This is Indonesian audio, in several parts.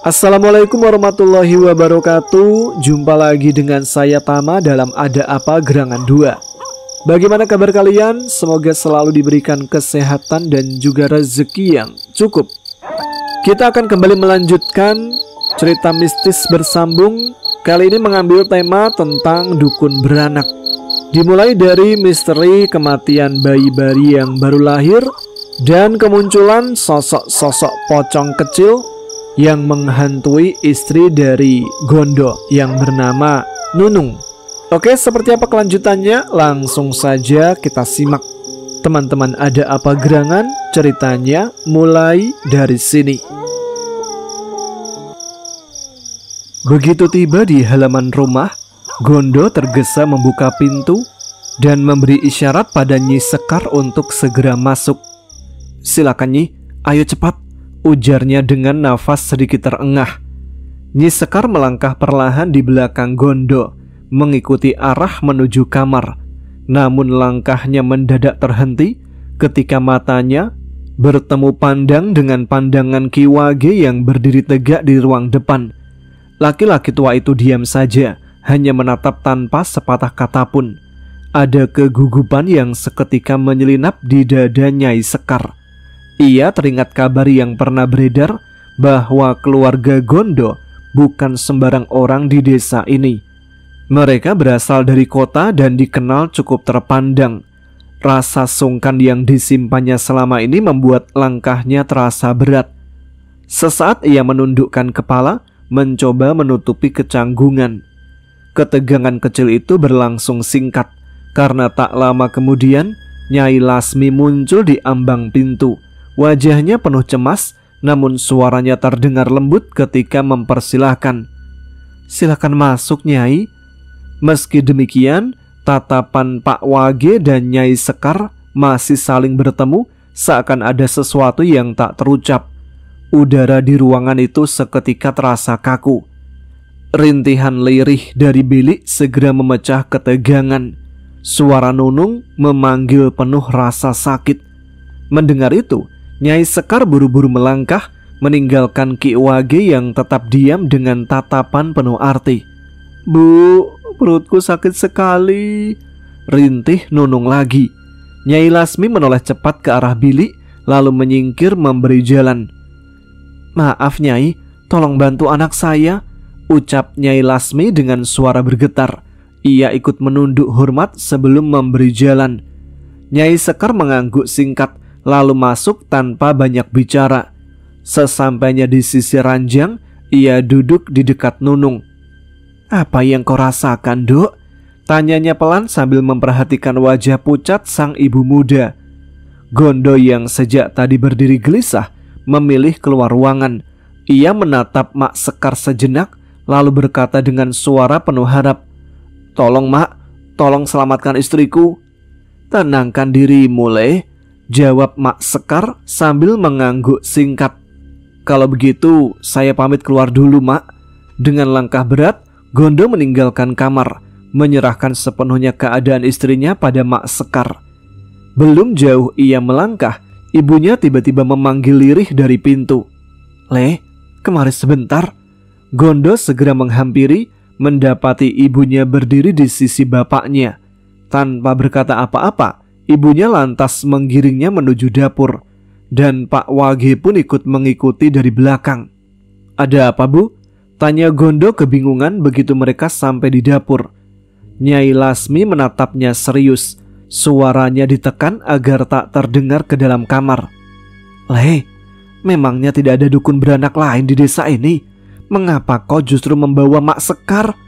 Assalamualaikum warahmatullahi wabarakatuh. Jumpa lagi dengan saya Tama dalam Ada Apa Gerangan 2. Bagaimana kabar kalian? Semoga selalu diberikan kesehatan dan juga rezeki yang cukup. Kita akan kembali melanjutkan cerita mistis bersambung. Kali ini mengambil tema tentang dukun beranak. Dimulai dari misteri kematian bayi-bayi yang baru lahir dan kemunculan sosok-sosok pocong kecil yang menghantui istri dari Gondo yang bernama Nunung. Oke, seperti apa kelanjutannya? Langsung saja kita simak. Teman-teman, ada apa gerangan? Ceritanya mulai dari sini. Begitu tiba di halaman rumah, Gondo tergesa membuka pintu dan memberi isyarat pada Nyi Sekar untuk segera masuk. "Silakan Nyi, ayo cepat," ujarnya dengan nafas sedikit terengah. Nyi Sekar melangkah perlahan di belakang Gondo, mengikuti arah menuju kamar. Namun langkahnya mendadak terhenti ketika matanya bertemu pandang dengan pandangan Ki Wage yang berdiri tegak di ruang depan. Laki-laki tua itu diam saja, hanya menatap tanpa sepatah kata pun. Ada kegugupan yang seketika menyelinap di dada Nyai Sekar. Ia teringat kabar yang pernah beredar bahwa keluarga Gondo bukan sembarang orang di desa ini. Mereka berasal dari kota dan dikenal cukup terpandang. Rasa sungkan yang disimpannya selama ini membuat langkahnya terasa berat. Sesaat ia menundukkan kepala, mencoba menutupi kecanggungan. Ketegangan kecil itu berlangsung singkat, karena tak lama kemudian Nyai Lasmi muncul di ambang pintu. Wajahnya penuh cemas, namun suaranya terdengar lembut ketika mempersilahkan. "Silakan masuk, Nyai." Meski demikian, tatapan Pak Wage dan Nyai Sekar masih saling bertemu, seakan ada sesuatu yang tak terucap. Udara di ruangan itu seketika terasa kaku. Rintihan lirih dari bilik segera memecah ketegangan. Suara Nunung memanggil penuh rasa sakit. Mendengar itu, Nyai Sekar buru-buru melangkah, meninggalkan Ki Wage yang tetap diam dengan tatapan penuh arti. "Bu, perutku sakit sekali," rintih Nunung lagi. Nyai Lasmi menoleh cepat ke arah bilik, lalu menyingkir memberi jalan. "Maaf Nyai, tolong bantu anak saya," ucap Nyai Lasmi dengan suara bergetar. Ia ikut menunduk hormat sebelum memberi jalan. Nyai Sekar mengangguk singkat, lalu masuk tanpa banyak bicara. Sesampainya di sisi ranjang, ia duduk di dekat Nunung. "Apa yang kau rasakan, Dok?" tanyanya pelan sambil memperhatikan wajah pucat sang ibu muda. Gondo yang sejak tadi berdiri gelisah memilih keluar ruangan. Ia menatap Mak Sekar sejenak, lalu berkata dengan suara penuh harap, "Tolong Mak, tolong selamatkan istriku." "Tenangkan dirimu, Le," jawab Mak Sekar sambil mengangguk singkat. "Kalau begitu saya pamit keluar dulu, Mak." Dengan langkah berat, Gondo meninggalkan kamar, menyerahkan sepenuhnya keadaan istrinya pada Mak Sekar. Belum jauh ia melangkah, ibunya tiba-tiba memanggil lirih dari pintu. "Le, kemari sebentar." Gondo segera menghampiri, mendapati ibunya berdiri di sisi bapaknya. Tanpa berkata apa-apa, ibunya lantas menggiringnya menuju dapur, dan Pak Wage pun ikut mengikuti dari belakang. "Ada apa, Bu?" tanya Gondo kebingungan begitu mereka sampai di dapur. Nyai Lasmi menatapnya serius. Suaranya ditekan agar tak terdengar ke dalam kamar. "Le, memangnya tidak ada dukun beranak lain di desa ini? Mengapa kau justru membawa Mak Sekar?"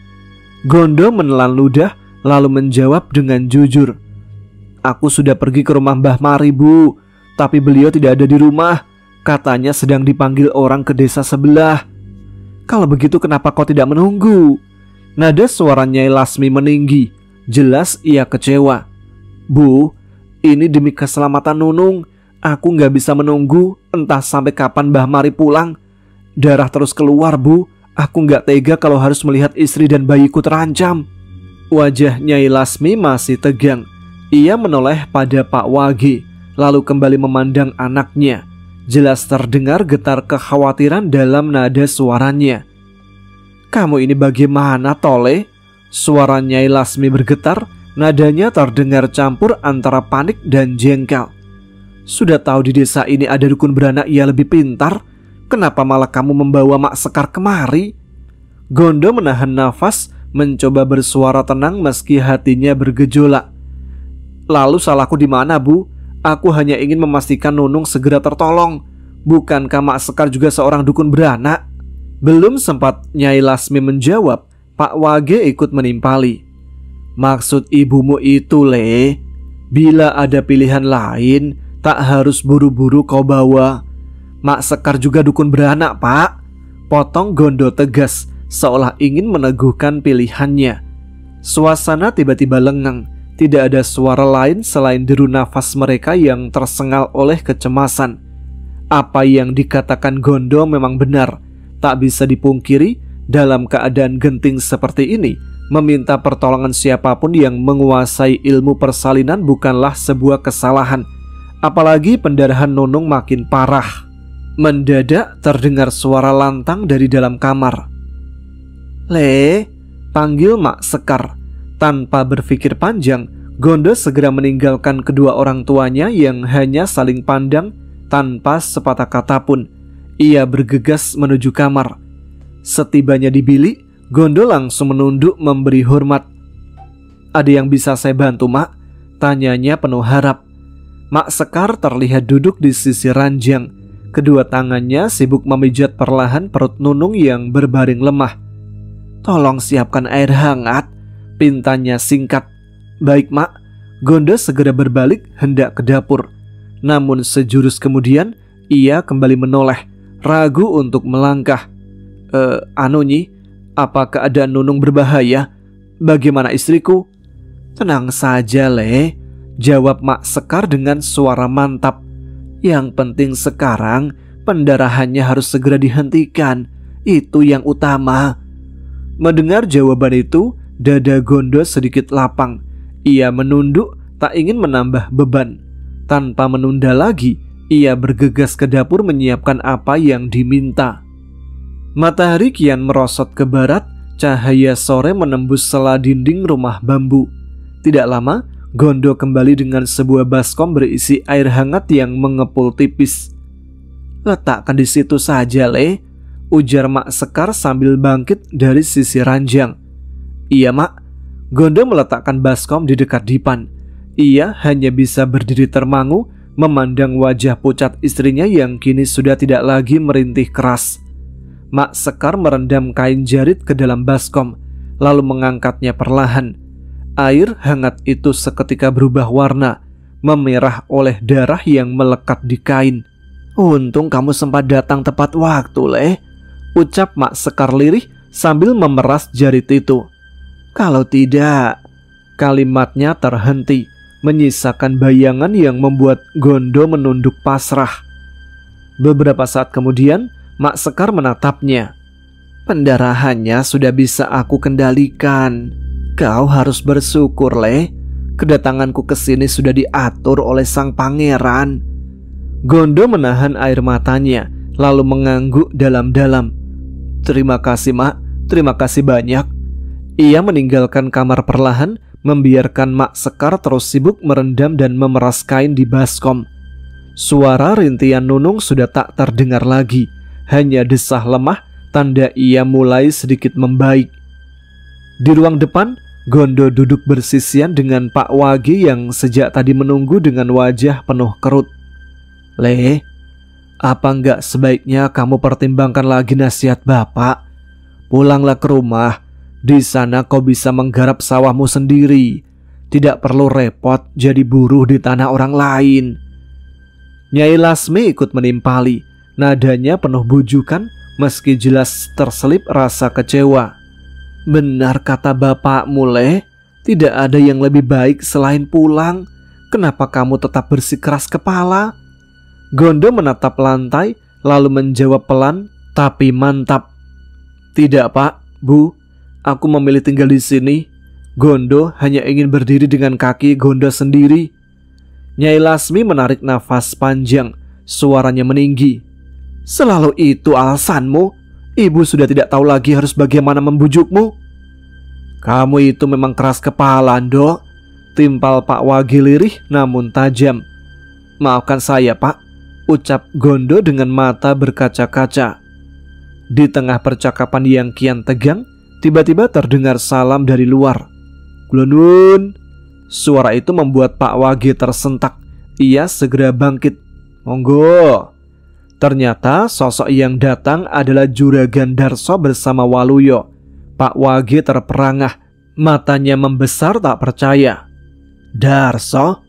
Gondo menelan ludah lalu menjawab dengan jujur. "Aku sudah pergi ke rumah Mbah Mari, Bu, tapi beliau tidak ada di rumah. Katanya sedang dipanggil orang ke desa sebelah." "Kalau begitu kenapa kau tidak menunggu?" Nada suara Nyai Lasmi meninggi. Jelas ia kecewa. "Bu, ini demi keselamatan Nunung. Aku gak bisa menunggu, entah sampai kapan Mbah Mari pulang. Darah terus keluar, Bu. Aku gak tega kalau harus melihat istri dan bayiku terancam." Wajah Nyai Lasmi masih tegang. Ia menoleh pada Pak Wage, lalu kembali memandang anaknya. Jelas terdengar getar kekhawatiran dalam nada suaranya. "Kamu ini bagaimana, Tole?" Suara Nyai Lasmi bergetar, nadanya terdengar campur antara panik dan jengkel. "Sudah tahu di desa ini ada dukun beranak ia lebih pintar, kenapa malah kamu membawa Mak Sekar kemari?" Gondo menahan nafas, mencoba bersuara tenang meski hatinya bergejolak. "Lalu salahku di mana, Bu? Aku hanya ingin memastikan Nunung segera tertolong. Bukankah Mak Sekar juga seorang dukun beranak?" Belum sempat Nyai Lasmi menjawab, Pak Wage ikut menimpali. "Maksud ibumu itu, Le, bila ada pilihan lain, tak harus buru-buru kau bawa. Mak Sekar juga dukun beranak, Pak," potong Gondo tegas, seolah ingin meneguhkan pilihannya. Suasana tiba-tiba lengang. Tidak ada suara lain selain deru nafas mereka yang tersengal oleh kecemasan. Apa yang dikatakan Gondo memang benar. Tak bisa dipungkiri, dalam keadaan genting seperti ini, meminta pertolongan siapapun yang menguasai ilmu persalinan bukanlah sebuah kesalahan. Apalagi pendarahan Nunung makin parah. Mendadak terdengar suara lantang dari dalam kamar. "Le," panggil Mak Sekar. Tanpa berpikir panjang, Gondo segera meninggalkan kedua orang tuanya yang hanya saling pandang tanpa sepatah kata pun. Ia bergegas menuju kamar. Setibanya di bilik, Gondo langsung menunduk memberi hormat. "Ada yang bisa saya bantu, Mak?" tanyanya penuh harap. Mak Sekar terlihat duduk di sisi ranjang. Kedua tangannya sibuk memijat perlahan perut Nunung yang berbaring lemah. "Tolong siapkan air hangat," pintanya singkat. "Baik, Mak." Gondo segera berbalik hendak ke dapur. Namun sejurus kemudian ia kembali menoleh, ragu untuk melangkah. Nyi, apa keadaan Nunung berbahaya? Bagaimana istriku?" "Tenang saja, Le," jawab Mak Sekar dengan suara mantap. "Yang penting sekarang pendarahannya harus segera dihentikan. Itu yang utama." Mendengar jawaban itu, dada Gondo sedikit lapang. Ia menunduk, tak ingin menambah beban. Tanpa menunda lagi, ia bergegas ke dapur menyiapkan apa yang diminta. Matahari kian merosot ke barat, cahaya sore menembus sela dinding rumah bambu. Tidak lama, Gondo kembali dengan sebuah baskom berisi air hangat yang mengepul tipis. "Letakkan di situ saja, Le," ujar Mak Sekar sambil bangkit dari sisi ranjang. "Iya, Mak." Gondo meletakkan baskom di dekat dipan. Ia hanya bisa berdiri termangu memandang wajah pucat istrinya yang kini sudah tidak lagi merintih keras. Mak Sekar merendam kain jarit ke dalam baskom, lalu mengangkatnya perlahan. Air hangat itu seketika berubah warna, memerah oleh darah yang melekat di kain. "Untung kamu sempat datang tepat waktu, Le," ucap Mak Sekar lirih sambil memeras jarit itu. "Kalau tidak..." Kalimatnya terhenti, menyisakan bayangan yang membuat Gondo menunduk pasrah. Beberapa saat kemudian, Mak Sekar menatapnya. "Pendarahannya sudah bisa aku kendalikan. Kau harus bersyukur, Le. Kedatanganku ke sini sudah diatur oleh sang pangeran." Gondo menahan air matanya, lalu mengangguk dalam-dalam. "Terima kasih, Mak. Terima kasih banyak." Ia meninggalkan kamar perlahan, membiarkan Mak Sekar terus sibuk merendam dan memeras kain di baskom. Suara rintian Nunung sudah tak terdengar lagi, hanya desah lemah, tanda ia mulai sedikit membaik. Di ruang depan, Gondo duduk bersisian dengan Pak Wage yang sejak tadi menunggu dengan wajah penuh kerut. "Le, apa enggak sebaiknya kamu pertimbangkan lagi nasihat Bapak? Pulanglah ke rumah. Di sana kau bisa menggarap sawahmu sendiri. Tidak perlu repot jadi buruh di tanah orang lain." Nyai Lasmi ikut menimpali. Nadanya penuh bujukan meski jelas terselip rasa kecewa. "Benar kata bapakmu, Le. Tidak ada yang lebih baik selain pulang. Kenapa kamu tetap bersikeras kepala?" Gondo menatap lantai lalu menjawab pelan tapi mantap. "Tidak, Pak, Bu. Aku memilih tinggal di sini. Gondo hanya ingin berdiri dengan kaki Gondo sendiri." Nyai Lasmi menarik nafas panjang. Suaranya meninggi. Selalu itu alasanmu? Ibu sudah tidak tahu lagi harus bagaimana membujukmu. Kamu itu memang keras kepala, Ndok. Timpal Pak Wage lirih namun tajam. Maafkan saya, Pak, ucap Gondo dengan mata berkaca-kaca. Di tengah percakapan yang kian tegang, tiba-tiba terdengar salam dari luar. Kulonun. Suara itu membuat Pak Wage tersentak. Ia segera bangkit. Monggo. Ternyata sosok yang datang adalah Juragan Darso bersama Waluyo. Pak Wage terperangah, matanya membesar tak percaya. Darso?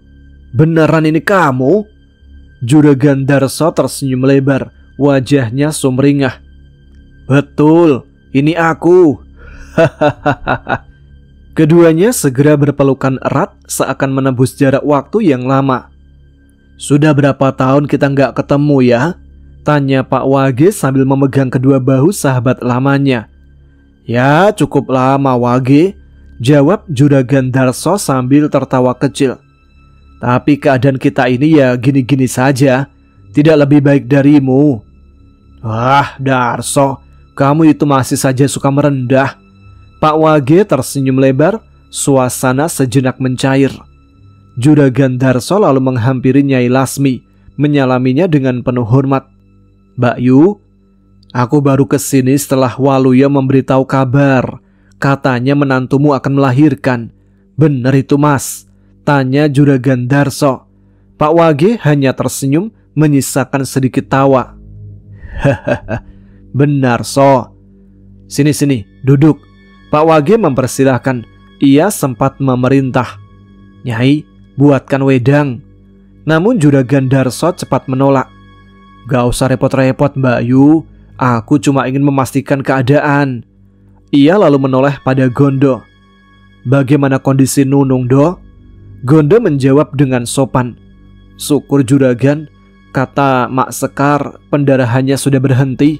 Beneran ini kamu? Juragan Darso tersenyum lebar, wajahnya sumringah. Betul, ini aku. Hahaha. Keduanya segera berpelukan erat seakan menembus jarak waktu yang lama. Sudah berapa tahun kita nggak ketemu ya? Tanya Pak Wage sambil memegang kedua bahu sahabat lamanya. Ya cukup lama Wage, jawab Juragan Darso sambil tertawa kecil. Tapi keadaan kita ini ya gini-gini saja, tidak lebih baik darimu. Wah Darso, kamu itu masih saja suka merendah. Pak Wage tersenyum lebar, suasana sejenak mencair. Juragan Darso lalu menghampiri Nyai Lasmi, menyalaminya dengan penuh hormat. Mbak Yu, aku baru kesini setelah Waluyo memberitahu kabar. Katanya menantumu akan melahirkan. Benar itu mas? Tanya Juragan Darso. Pak Wage hanya tersenyum menyisakan sedikit tawa. Hahaha, benar so. Sini, duduk. Pak Wage mempersilahkan. Ia sempat memerintah. Nyai, buatkan wedang. Namun Juragan Darso cepat menolak. Gak usah repot-repot Mbak Yu, aku cuma ingin memastikan keadaan. Ia lalu menoleh pada Gondo. Bagaimana kondisi Nunung, Do? Gondo menjawab dengan sopan. Syukur Juragan, kata Mak Sekar, pendarahannya sudah berhenti.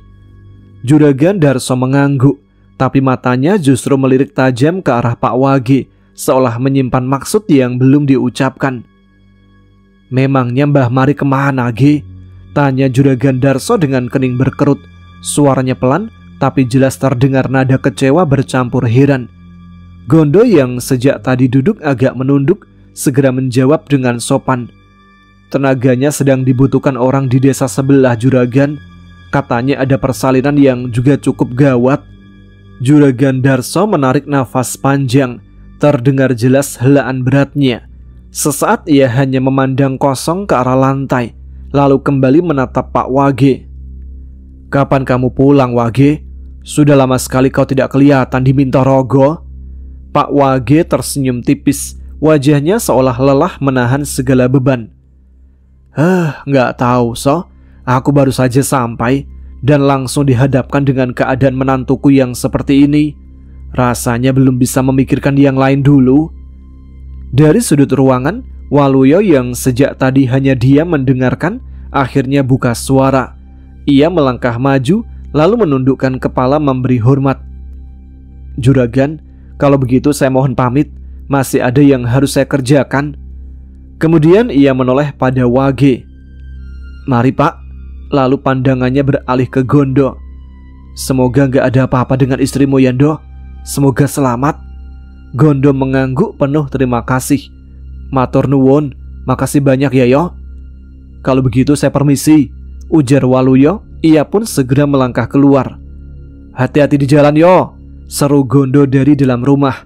Juragan Darso mengangguk, tapi matanya justru melirik tajam ke arah Pak Wage, seolah menyimpan maksud yang belum diucapkan. Memangnya Mbah Mari kemana, Ge? Tanya Juragan Darso dengan kening berkerut. Suaranya pelan, tapi jelas terdengar nada kecewa bercampur heran. Gondo yang sejak tadi duduk agak menunduk, segera menjawab dengan sopan. Tenaganya sedang dibutuhkan orang di desa sebelah Juragan. Katanya ada persalinan yang juga cukup gawat. Juragan Darso menarik nafas panjang, terdengar jelas helaan beratnya. Sesaat ia hanya memandang kosong ke arah lantai, lalu kembali menatap Pak Wage. Kapan kamu pulang Wage? Sudah lama sekali kau tidak kelihatan di Mintorogo. Pak Wage tersenyum tipis, wajahnya seolah lelah menahan segala beban. Nggak tahu so. Aku baru saja sampai dan langsung dihadapkan dengan keadaan menantuku yang seperti ini. Rasanya belum bisa memikirkan yang lain dulu. Dari sudut ruangan, Waluyo yang sejak tadi hanya diam mendengarkan, akhirnya buka suara. Ia melangkah maju, lalu menundukkan kepala memberi hormat. Juragan, kalau begitu saya mohon pamit, masih ada yang harus saya kerjakan. Kemudian ia menoleh pada Wage. Mari Pak. Lalu pandangannya beralih ke Gondo. Semoga gak ada apa-apa dengan istrimu Yando. Semoga selamat. Gondo mengangguk penuh terima kasih. Matur nuwun, makasih banyak ya yo. Kalau begitu saya permisi, ujar Waluyo. Ia pun segera melangkah keluar. Hati-hati di jalan yo, seru Gondo dari dalam rumah.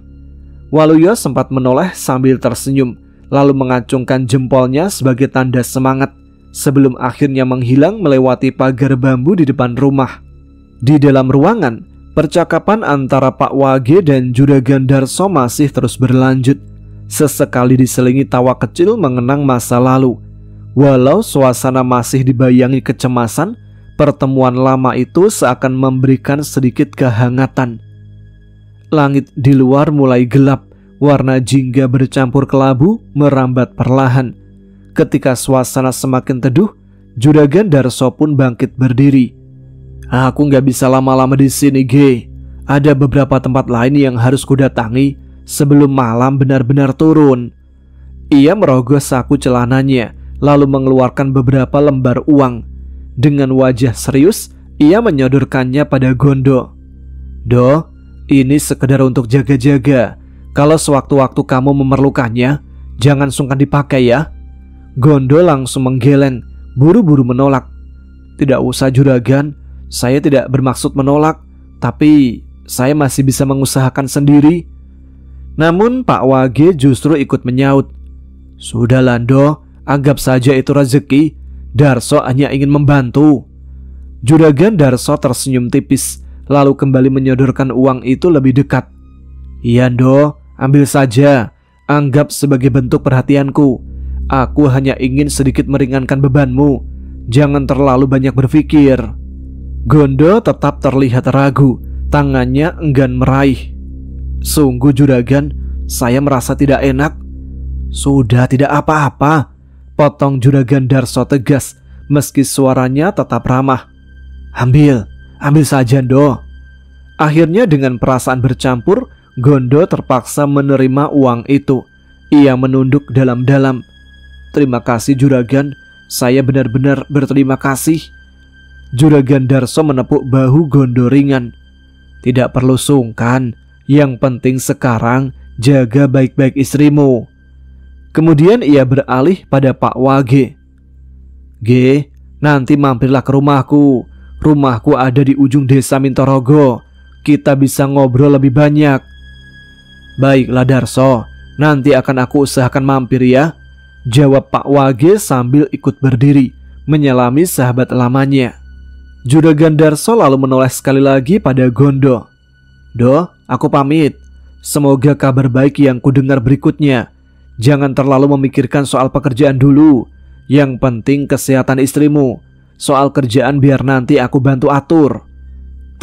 Waluyo sempat menoleh sambil tersenyum, lalu mengacungkan jempolnya sebagai tanda semangat, sebelum akhirnya menghilang melewati pagar bambu di depan rumah. Di dalam ruangan, percakapan antara Pak Wage dan Juragan Darso masih terus berlanjut. Sesekali diselingi tawa kecil mengenang masa lalu. Walau suasana masih dibayangi kecemasan, pertemuan lama itu seakan memberikan sedikit kehangatan. Langit di luar mulai gelap, warna jingga bercampur kelabu merambat perlahan. Ketika suasana semakin teduh, Juragan Darso pun bangkit berdiri. Aku nggak bisa lama-lama di sini, Ge. Ada beberapa tempat lain yang harus kudatangi sebelum malam benar-benar turun. Ia merogoh saku celananya, lalu mengeluarkan beberapa lembar uang. Dengan wajah serius, ia menyodorkannya pada Gondo. "Do, ini sekedar untuk jaga-jaga. Kalau sewaktu-waktu kamu memerlukannya, jangan sungkan dipakai ya." Gondo langsung menggeleng, buru-buru menolak. "Tidak usah juragan, saya tidak bermaksud menolak, tapi saya masih bisa mengusahakan sendiri." Namun Pak Wage justru ikut menyaut. "Sudah Lando, anggap saja itu rezeki. Darso hanya ingin membantu." Juragan Darso tersenyum tipis, lalu kembali menyodorkan uang itu lebih dekat. "Iya Do, ambil saja. Anggap sebagai bentuk perhatianku. Aku hanya ingin sedikit meringankan bebanmu. Jangan terlalu banyak berpikir." Gondo tetap terlihat ragu, tangannya enggan meraih. "Sungguh juragan, saya merasa tidak enak." "Sudah, tidak apa-apa," potong Juragan Darso tegas, meski suaranya tetap ramah. Ambil saja Do." Akhirnya dengan perasaan bercampur, Gondo terpaksa menerima uang itu. Ia menunduk dalam-dalam. "Terima kasih juragan, saya benar-benar berterima kasih." Juragan Darso menepuk bahu Gondo ringan. "Tidak perlu sungkan. Yang penting sekarang jaga baik-baik istrimu." Kemudian ia beralih pada Pak Wage. "Ge, nanti mampirlah ke rumahku. Rumahku ada di ujung desa Mintorogo. Kita bisa ngobrol lebih banyak." "Baiklah Darso, nanti akan aku usahakan mampir ya," jawab Pak Wage sambil ikut berdiri menyalami sahabat lamanya. Juragan Darso lalu menoleh sekali lagi pada Gondo. "Do, aku pamit. Semoga kabar baik yang kudengar berikutnya. Jangan terlalu memikirkan soal pekerjaan dulu. Yang penting kesehatan istrimu. Soal kerjaan biar nanti aku bantu atur."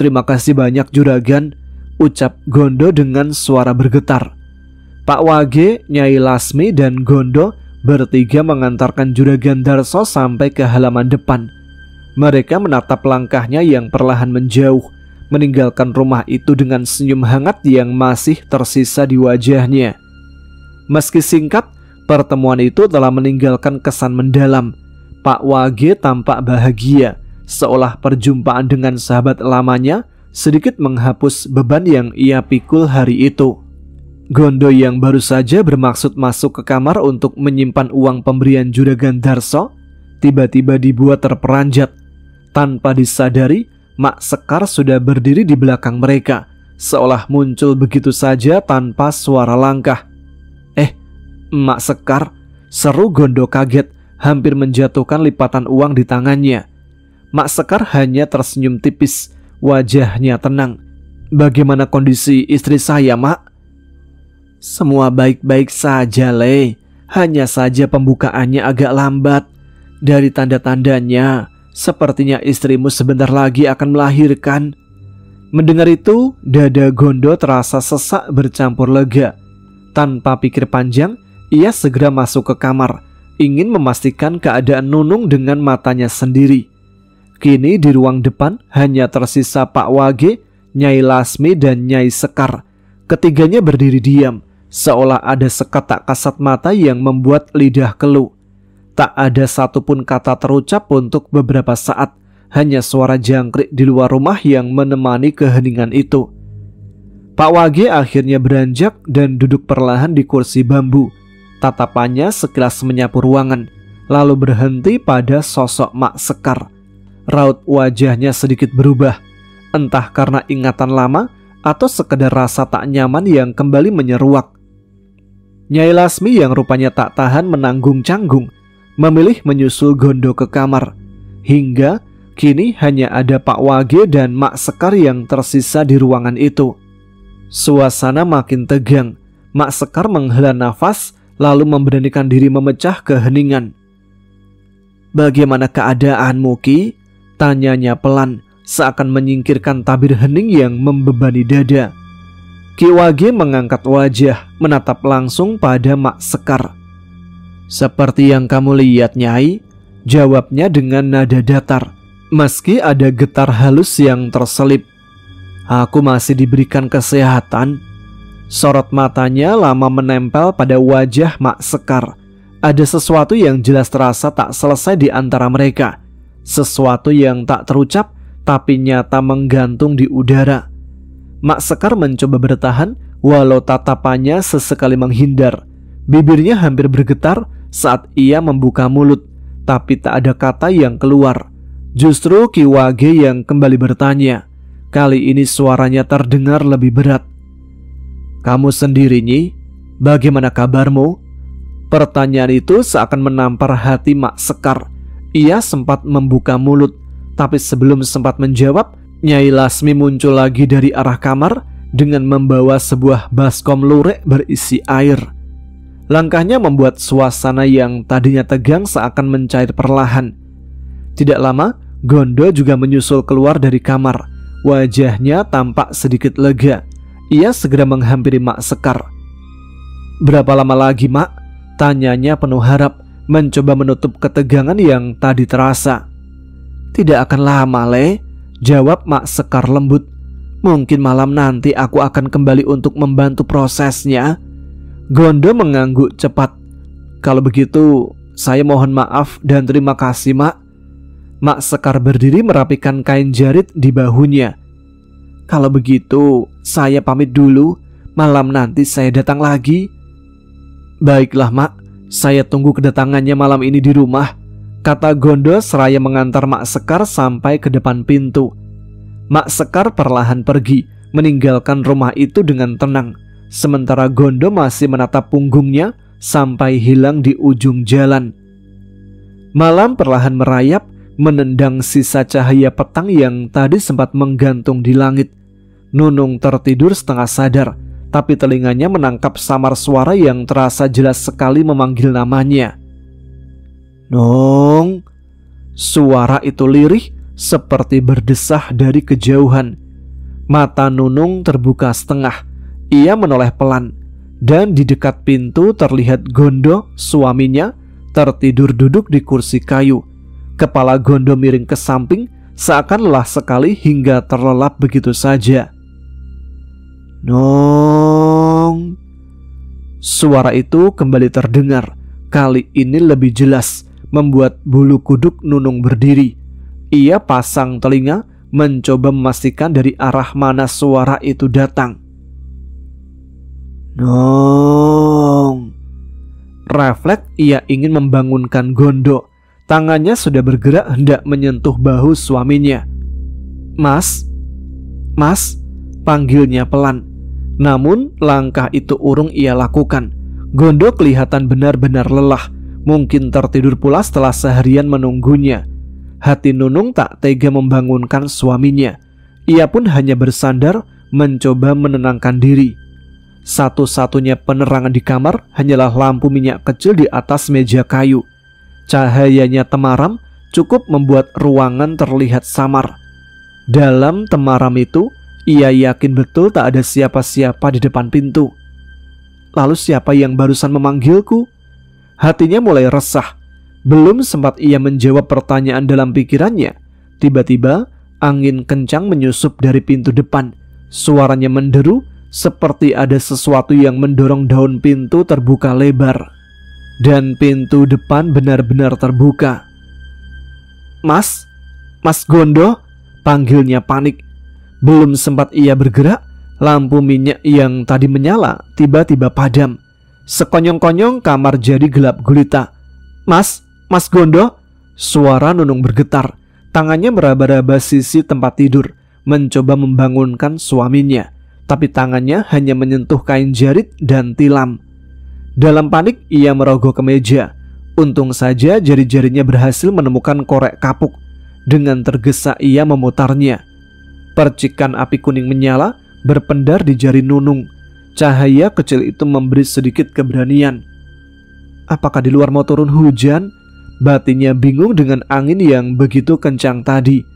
"Terima kasih banyak juragan," ucap Gondo dengan suara bergetar. Pak Wage, Nyai Lasmi, dan Gondo bertiga mengantarkan Juragan Darso sampai ke halaman depan. Mereka menatap langkahnya yang perlahan menjauh, meninggalkan rumah itu dengan senyum hangat yang masih tersisa di wajahnya. Meski singkat, pertemuan itu telah meninggalkan kesan mendalam. Pak Wage tampak bahagia, seolah perjumpaan dengan sahabat lamanya sedikit menghapus beban yang ia pikul hari itu. Gondo yang baru saja bermaksud masuk ke kamar untuk menyimpan uang pemberian Juragan Darso, tiba-tiba dibuat terperanjat. Tanpa disadari, Mak Sekar sudah berdiri di belakang mereka, seolah muncul begitu saja tanpa suara langkah. Mak Sekar," seru Gondo kaget, hampir menjatuhkan lipatan uang di tangannya. Mak Sekar hanya tersenyum tipis, wajahnya tenang. "Bagaimana kondisi istri saya, Mak?" "Semua baik-baik saja, Le. Hanya saja pembukaannya agak lambat. Dari tanda-tandanya, sepertinya istrimu sebentar lagi akan melahirkan." Mendengar itu, dada Gondo terasa sesak bercampur lega. Tanpa pikir panjang, ia segera masuk ke kamar, ingin memastikan keadaan Nunung dengan matanya sendiri. Kini di ruang depan hanya tersisa Pak Wage, Nyai Lasmi, dan Nyai Sekar. Ketiganya berdiri diam, seolah ada sekat tak kasat mata yang membuat lidah keluh. Tak ada satupun kata terucap untuk beberapa saat, hanya suara jangkrik di luar rumah yang menemani keheningan itu. Pak Wage akhirnya beranjak dan duduk perlahan di kursi bambu. Tatapannya sekilas menyapu ruangan, lalu berhenti pada sosok Mak Sekar. Raut wajahnya sedikit berubah, entah karena ingatan lama atau sekedar rasa tak nyaman yang kembali menyeruak. Nyai Lasmi yang rupanya tak tahan menanggung canggung, memilih menyusul Gondo ke kamar. Hingga kini hanya ada Pak Wage dan Mak Sekar yang tersisa di ruangan itu. Suasana makin tegang. Mak Sekar menghela nafas, lalu memberanikan diri memecah keheningan. "Bagaimana keadaanmu, Ki?" tanyanya pelan, seakan menyingkirkan tabir hening yang membebani dada. Ki Wage mengangkat wajah, menatap langsung pada Mak Sekar. "Seperti yang kamu lihat, Nyai," jawabnya dengan nada datar, meski ada getar halus yang terselip. "Aku masih diberikan kesehatan." Sorot matanya lama menempel pada wajah Mak Sekar. Ada sesuatu yang jelas terasa tak selesai di antara mereka. Sesuatu yang tak terucap tapi nyata menggantung di udara. Mak Sekar mencoba bertahan walau tatapannya sesekali menghindar. Bibirnya hampir bergetar saat ia membuka mulut, tapi tak ada kata yang keluar. Justru Ki Wage yang kembali bertanya. Kali ini suaranya terdengar lebih berat. "Kamu sendiri, Nyi? Bagaimana kabarmu?" Pertanyaan itu seakan menampar hati Mak Sekar. Ia sempat membuka mulut, tapi sebelum sempat menjawab, Nyai Lasmi muncul lagi dari arah kamar dengan membawa sebuah baskom lurik berisi air. Langkahnya membuat suasana yang tadinya tegang seakan mencair perlahan. Tidak lama, Gondo juga menyusul keluar dari kamar. Wajahnya tampak sedikit lega. Ia segera menghampiri Mak Sekar. "Berapa lama lagi, Mak?" Tanyanya penuh harap, mencoba menutup ketegangan yang tadi terasa. "Tidak akan lama, Le," jawab Mak Sekar lembut. "Mungkin malam nanti aku akan kembali untuk membantu prosesnya." Gondo mengangguk cepat. "Kalau begitu, saya mohon maaf dan terima kasih, Mak." Mak Sekar berdiri merapikan kain jarit di bahunya. "Kalau begitu, saya pamit dulu. Malam nanti saya datang lagi." "Baiklah, Mak, saya tunggu kedatangannya malam ini di rumah," kata Gondo seraya mengantar Mak Sekar sampai ke depan pintu. Mak Sekar perlahan pergi, meninggalkan rumah itu dengan tenang, sementara Gondo masih menatap punggungnya sampai hilang di ujung jalan. Malam perlahan merayap, menendang sisa cahaya petang yang tadi sempat menggantung di langit. Nunung tertidur setengah sadar, tapi telinganya menangkap samar suara yang terasa jelas sekali memanggil namanya. "Nung." Suara itu lirih seperti berdesah dari kejauhan. Mata Nunung terbuka setengah. Ia menoleh pelan, dan di dekat pintu terlihat Gondo, suaminya, tertidur duduk di kursi kayu. Kepala Gondo miring ke samping, seakan lelah sekali hingga terlelap begitu saja. "Nung." Suara itu kembali terdengar. Kali ini lebih jelas, membuat bulu kuduk Nunung berdiri. Ia pasang telinga, mencoba memastikan dari arah mana suara itu datang. "Nung." Refleks ia ingin membangunkan Gondo. Tangannya sudah bergerak hendak menyentuh bahu suaminya. "Mas, Mas," panggilnya pelan. Namun langkah itu urung ia lakukan. Gondo kelihatan benar-benar lelah, mungkin tertidur pula setelah seharian menunggunya. Hati Nunung tak tega membangunkan suaminya. Ia pun hanya bersandar mencoba menenangkan diri. Satu-satunya penerangan di kamar hanyalah lampu minyak kecil di atas meja kayu. Cahayanya temaram, cukup membuat ruangan terlihat samar. Dalam temaram itu, ia yakin betul tak ada siapa-siapa di depan pintu. Lalu siapa yang barusan memanggilku? Hatinya mulai resah. Belum sempat ia menjawab pertanyaan dalam pikirannya, tiba-tiba angin kencang menyusup dari pintu depan. Suaranya menderu seperti ada sesuatu yang mendorong daun pintu terbuka lebar. Dan pintu depan benar-benar terbuka. "Mas, Mas Gondo," panggilnya panik. Belum sempat ia bergerak, lampu minyak yang tadi menyala tiba-tiba padam. Sekonyong-konyong kamar jadi gelap gulita. "Mas, Mas Gondo." Suara Nunung bergetar. Tangannya meraba-raba sisi tempat tidur, mencoba membangunkan suaminya. Tapi tangannya hanya menyentuh kain jarit dan tilam. Dalam panik ia merogoh ke meja. Untung saja jari-jarinya berhasil menemukan korek kapuk. Dengan tergesa ia memutarnya. Percikan api kuning menyala, berpendar di jari Nunung. Cahaya kecil itu memberi sedikit keberanian. Apakah di luar mau turun hujan? Batinnya bingung dengan angin yang begitu kencang tadi.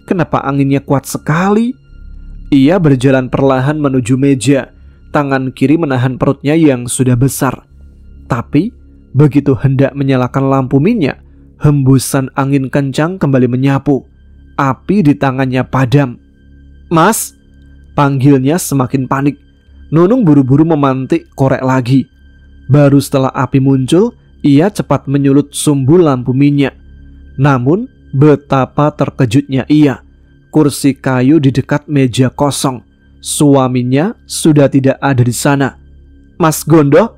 Kenapa anginnya kuat sekali? Ia berjalan perlahan menuju meja. Tangan kiri menahan perutnya yang sudah besar. Tapi begitu hendak menyalakan lampu minyak, hembusan angin kencang kembali menyapu. Api di tangannya padam. "Mas," panggilnya semakin panik. Nunung buru-buru memantik korek lagi. Baru setelah api muncul, Ia cepat menyulut sumbu lampu minyak. Namun betapa terkejutnya ia. Kursi kayu di dekat meja kosong. Suaminya sudah tidak ada di sana. "Mas Gondo?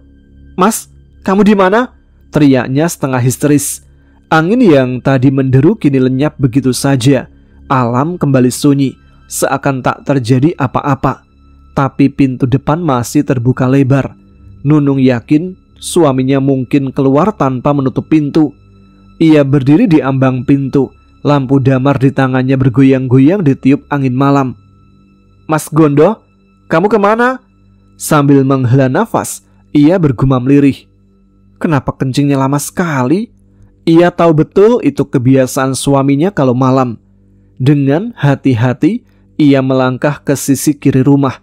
Mas, kamu di mana?" teriaknya setengah histeris. Angin yang tadi menderu kini lenyap begitu saja. Alam kembali sunyi, seakan tak terjadi apa-apa. Tapi pintu depan masih terbuka lebar. Nunung yakin suaminya mungkin keluar tanpa menutup pintu. Ia berdiri di ambang pintu. Lampu damar di tangannya bergoyang-goyang ditiup angin malam. "Mas Gondo, kamu kemana?" Sambil menghela nafas, ia bergumam lirih. Kenapa kencingnya lama sekali? Ia tahu betul itu kebiasaan suaminya kalau malam. Dengan hati-hati, ia melangkah ke sisi kiri rumah.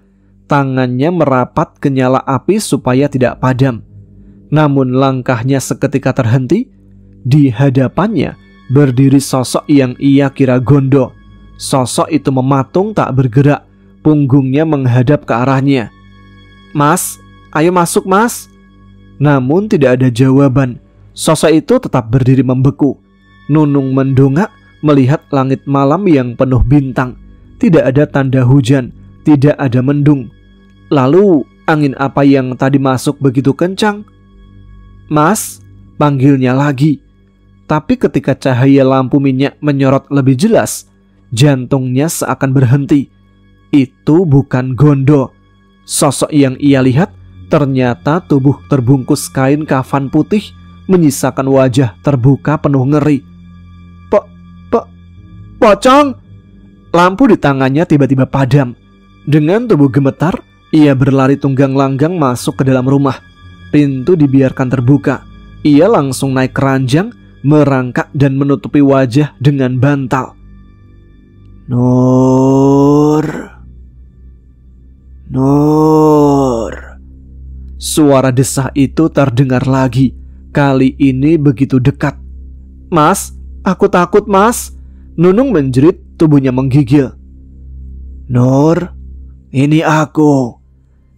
Tangannya merapat ke nyala api supaya tidak padam. Namun langkahnya seketika terhenti. Di hadapannya berdiri sosok yang ia kira Gondo. Sosok itu mematung tak bergerak. Punggungnya menghadap ke arahnya. "Mas, ayo masuk mas." Namun tidak ada jawaban. Sosok itu tetap berdiri membeku. Nunung mendongak melihat langit malam yang penuh bintang. Tidak ada tanda hujan, tidak ada mendung. Lalu angin apa yang tadi masuk begitu kencang? "Mas," panggilnya lagi. Tapi ketika cahaya lampu minyak menyorot lebih jelas, jantungnya seakan berhenti. Itu bukan Gondo. Sosok yang ia lihat ternyata tubuh terbungkus kain kafan putih, menyisakan wajah terbuka penuh ngeri. Pocong!" Lampu di tangannya tiba-tiba padam. Dengan tubuh gemetar, ia berlari tunggang langgang masuk ke dalam rumah. Pintu dibiarkan terbuka. Ia langsung naik keranjang, merangkak dan menutupi wajah dengan bantal. Nur. Suara desah itu terdengar lagi. Kali ini begitu dekat. "Mas, aku takut mas." Nunung menjerit, tubuhnya menggigil. "Nur, ini aku."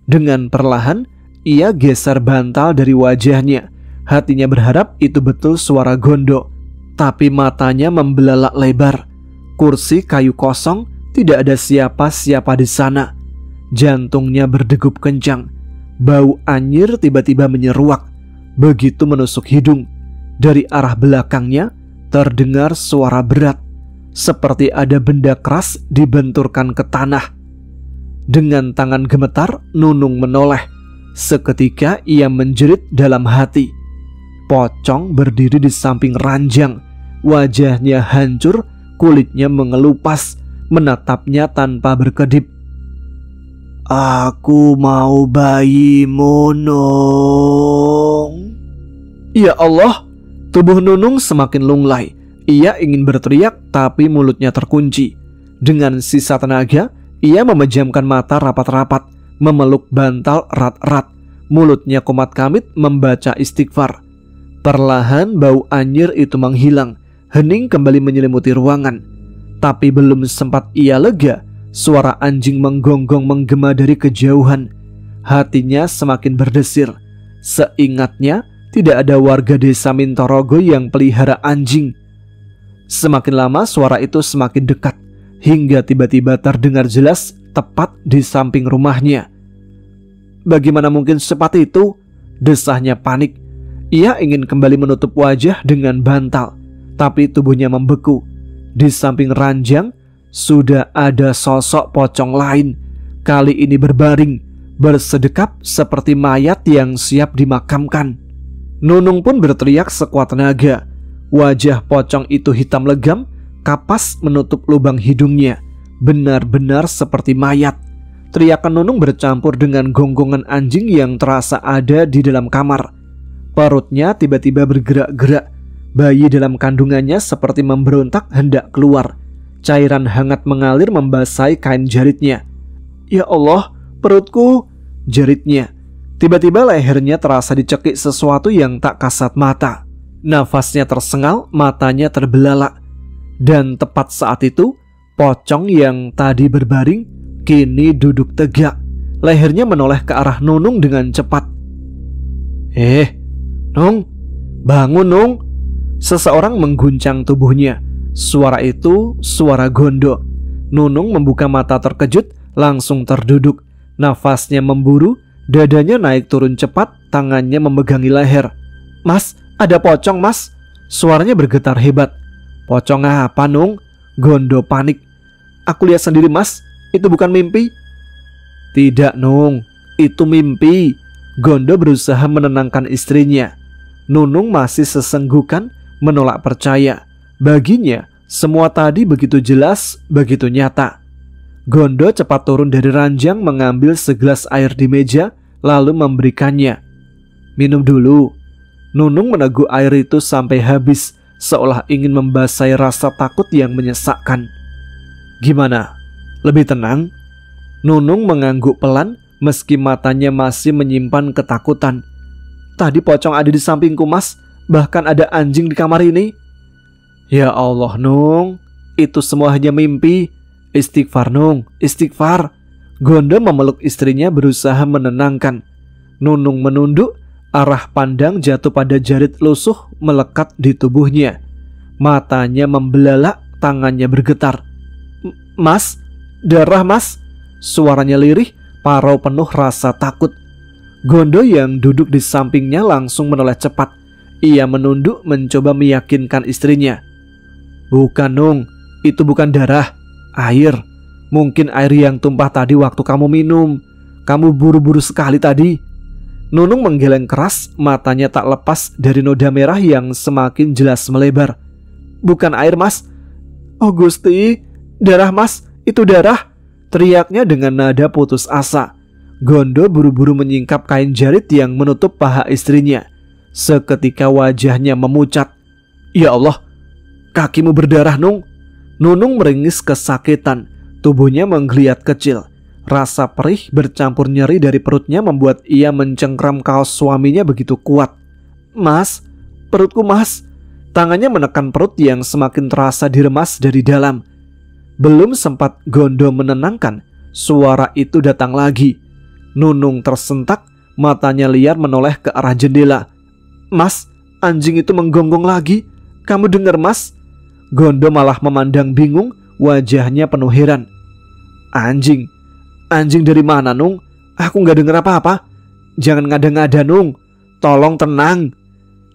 Dengan perlahan, ia geser bantal dari wajahnya. Hatinya berharap itu betul suara Gondo. Tapi matanya membelalak lebar. Kursi kayu kosong, tidak ada siapa-siapa di sana. Jantungnya berdegup kencang. Bau anyir tiba-tiba menyeruak. Begitu menusuk hidung. Dari arah belakangnya terdengar suara berat, seperti ada benda keras dibenturkan ke tanah. Dengan tangan gemetar, Nunung menoleh. Seketika ia menjerit dalam hati. Pocong berdiri di samping ranjang. Wajahnya hancur, kulitnya mengelupas, menatapnya tanpa berkedip. "Aku mau bayimu, Nung." Ya Allah, tubuh Nunung semakin lunglai. Ia ingin berteriak tapi mulutnya terkunci. Dengan sisa tenaga, ia memejamkan mata rapat-rapat, memeluk bantal erat-erat. Mulutnya komat kamit membaca istighfar. Perlahan bau anyir itu menghilang. Hening kembali menyelimuti ruangan. Tapi belum sempat ia lega, suara anjing menggonggong menggema dari kejauhan. Hatinya semakin berdesir. Seingatnya, tidak ada warga desa Mintorogo yang pelihara anjing. Semakin lama suara itu semakin dekat, hingga tiba-tiba terdengar jelas tepat di samping rumahnya. Bagaimana mungkin secepat itu? Desahnya panik. Ia ingin kembali menutup wajah dengan bantal, tapi tubuhnya membeku. Di samping ranjang sudah ada sosok pocong lain. Kali ini berbaring, bersedekap seperti mayat yang siap dimakamkan. Nunung pun berteriak sekuat tenaga. Wajah pocong itu hitam legam, kapas menutup lubang hidungnya. Benar-benar seperti mayat. Teriakan Nunung bercampur dengan gonggongan anjing yang terasa ada di dalam kamar. Perutnya tiba-tiba bergerak-gerak. Bayi dalam kandungannya seperti memberontak hendak keluar. Cairan hangat mengalir membasahi kain jaritnya. "Ya Allah, perutku!" jeritnya. Tiba-tiba lehernya terasa dicekik sesuatu yang tak kasat mata. Nafasnya tersengal, matanya terbelalak. Dan tepat saat itu, pocong yang tadi berbaring kini duduk tegak. Lehernya menoleh ke arah Nunung dengan cepat. Nung, "Bangun, Nung!" Seseorang mengguncang tubuhnya. Suara itu suara Gondo. Nunung membuka mata terkejut, langsung terduduk. Nafasnya memburu, dadanya naik turun cepat, tangannya memegangi leher. "Mas, ada pocong, Mas!" Suaranya bergetar hebat. "Pocong apa, Nung?" Gondo panik. "Aku lihat sendiri, Mas. Itu bukan mimpi." "Tidak, Nung. Itu mimpi." Gondo berusaha menenangkan istrinya. Nunung masih sesenggukan, menolak percaya. Baginya, semua tadi begitu jelas, begitu nyata. Gondo cepat turun dari ranjang, mengambil segelas air di meja, lalu memberikannya. "Minum dulu." Nunung meneguk air itu sampai habis, seolah ingin membasahi rasa takut yang menyesakkan. "Gimana? Lebih tenang?" Nunung mengangguk pelan, meski matanya masih menyimpan ketakutan. "Tadi pocong ada di sampingku, Mas. Bahkan ada anjing di kamar ini." "Ya Allah, Nung. Itu semua hanya mimpi. Istighfar, Nung. Istighfar." Gondo memeluk istrinya, berusaha menenangkan. Nunung menunduk, arah pandang jatuh pada jarit lusuh melekat di tubuhnya. Matanya membelalak, tangannya bergetar. "Mas, darah, Mas." Suaranya lirih, parau penuh rasa takut. Gondo yang duduk di sampingnya langsung menoleh cepat. Ia menunduk, mencoba meyakinkan istrinya. "Bukan, Nung. Itu bukan darah. Air. Mungkin air yang tumpah tadi waktu kamu minum. Kamu buru-buru sekali tadi." Nunung menggeleng keras, matanya tak lepas dari noda merah yang semakin jelas melebar. "Bukan air, Mas." "Oh Gusti, darah, Mas. Itu darah!" teriaknya dengan nada putus asa. Gondo buru-buru menyingkap kain jarit yang menutup paha istrinya. Seketika wajahnya memucat. "Ya Allah, kakimu berdarah, Nung." Nunung meringis kesakitan. Tubuhnya menggeliat kecil. Rasa perih bercampur nyeri dari perutnya membuat ia mencengkram kaos suaminya begitu kuat. "Mas, perutku, Mas." Tangannya menekan perut yang semakin terasa diremas dari dalam. Belum sempat Gondo menenangkan, suara itu datang lagi. Nunung tersentak, matanya liar menoleh ke arah jendela. "Mas, anjing itu menggonggong lagi. Kamu dengar, Mas?" Gondo malah memandang bingung, wajahnya penuh heran. "Anjing? Anjing dari mana, Nung? Aku gak dengar apa-apa." "Jangan ngada-ngada, Nung. Tolong tenang."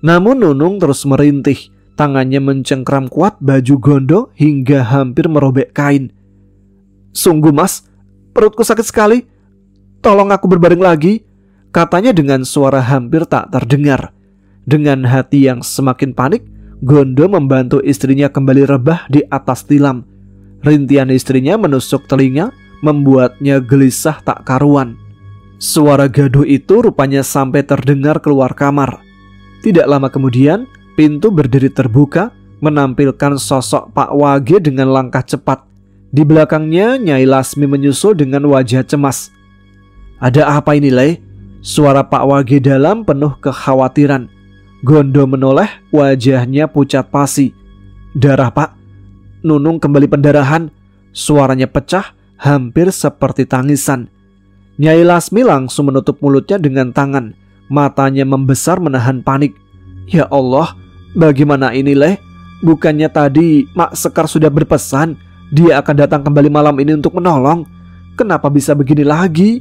Namun Nunung terus merintih. Tangannya mencengkram kuat baju Gondo hingga hampir merobek kain. "Sungguh, Mas, perutku sakit sekali. Tolong aku berbaring lagi," katanya dengan suara hampir tak terdengar. Dengan hati yang semakin panik, Gondo membantu istrinya kembali rebah di atas tilam. Rintihan istrinya menusuk telinga, membuatnya gelisah tak karuan. Suara gaduh itu rupanya sampai terdengar keluar kamar. Tidak lama kemudian, pintu berdiri terbuka, menampilkan sosok Pak Wage dengan langkah cepat. Di belakangnya Nyai Lasmi menyusul dengan wajah cemas. "Ada apa ini, Le?" Suara Pak Wage dalam penuh kekhawatiran. Gondo menoleh, wajahnya pucat pasi. "Darah, Pak. Nunung kembali pendarahan." Suaranya pecah, hampir seperti tangisan. Nyai Lasmi langsung menutup mulutnya dengan tangan. Matanya membesar menahan panik. "Ya Allah, bagaimana ini, Le? Bukannya tadi Mak Sekar sudah berpesan dia akan datang kembali malam ini untuk menolong. Kenapa bisa begini lagi?"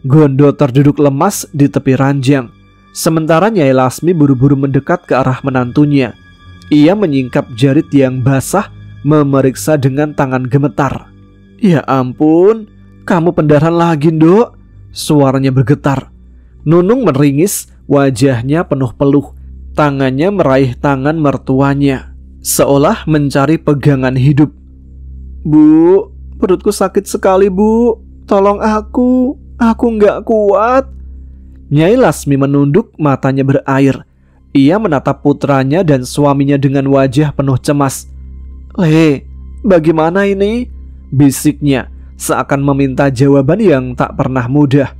Gondo terduduk lemas di tepi ranjang. Sementara Nyai Lasmi buru-buru mendekat ke arah menantunya. Ia menyingkap jarit yang basah, memeriksa dengan tangan gemetar. "Ya ampun, kamu pendarahan lagi, Nduk." Suaranya bergetar. Nunung meringis, wajahnya penuh peluh. Tangannya meraih tangan mertuanya, seolah mencari pegangan hidup. "Bu, perutku sakit sekali, Bu. Tolong aku nggak kuat." Nyai Lasmi menunduk, matanya berair. Ia menatap putranya dan suaminya dengan wajah penuh cemas. "Le, bagaimana ini?" bisiknya, seakan meminta jawaban yang tak pernah mudah.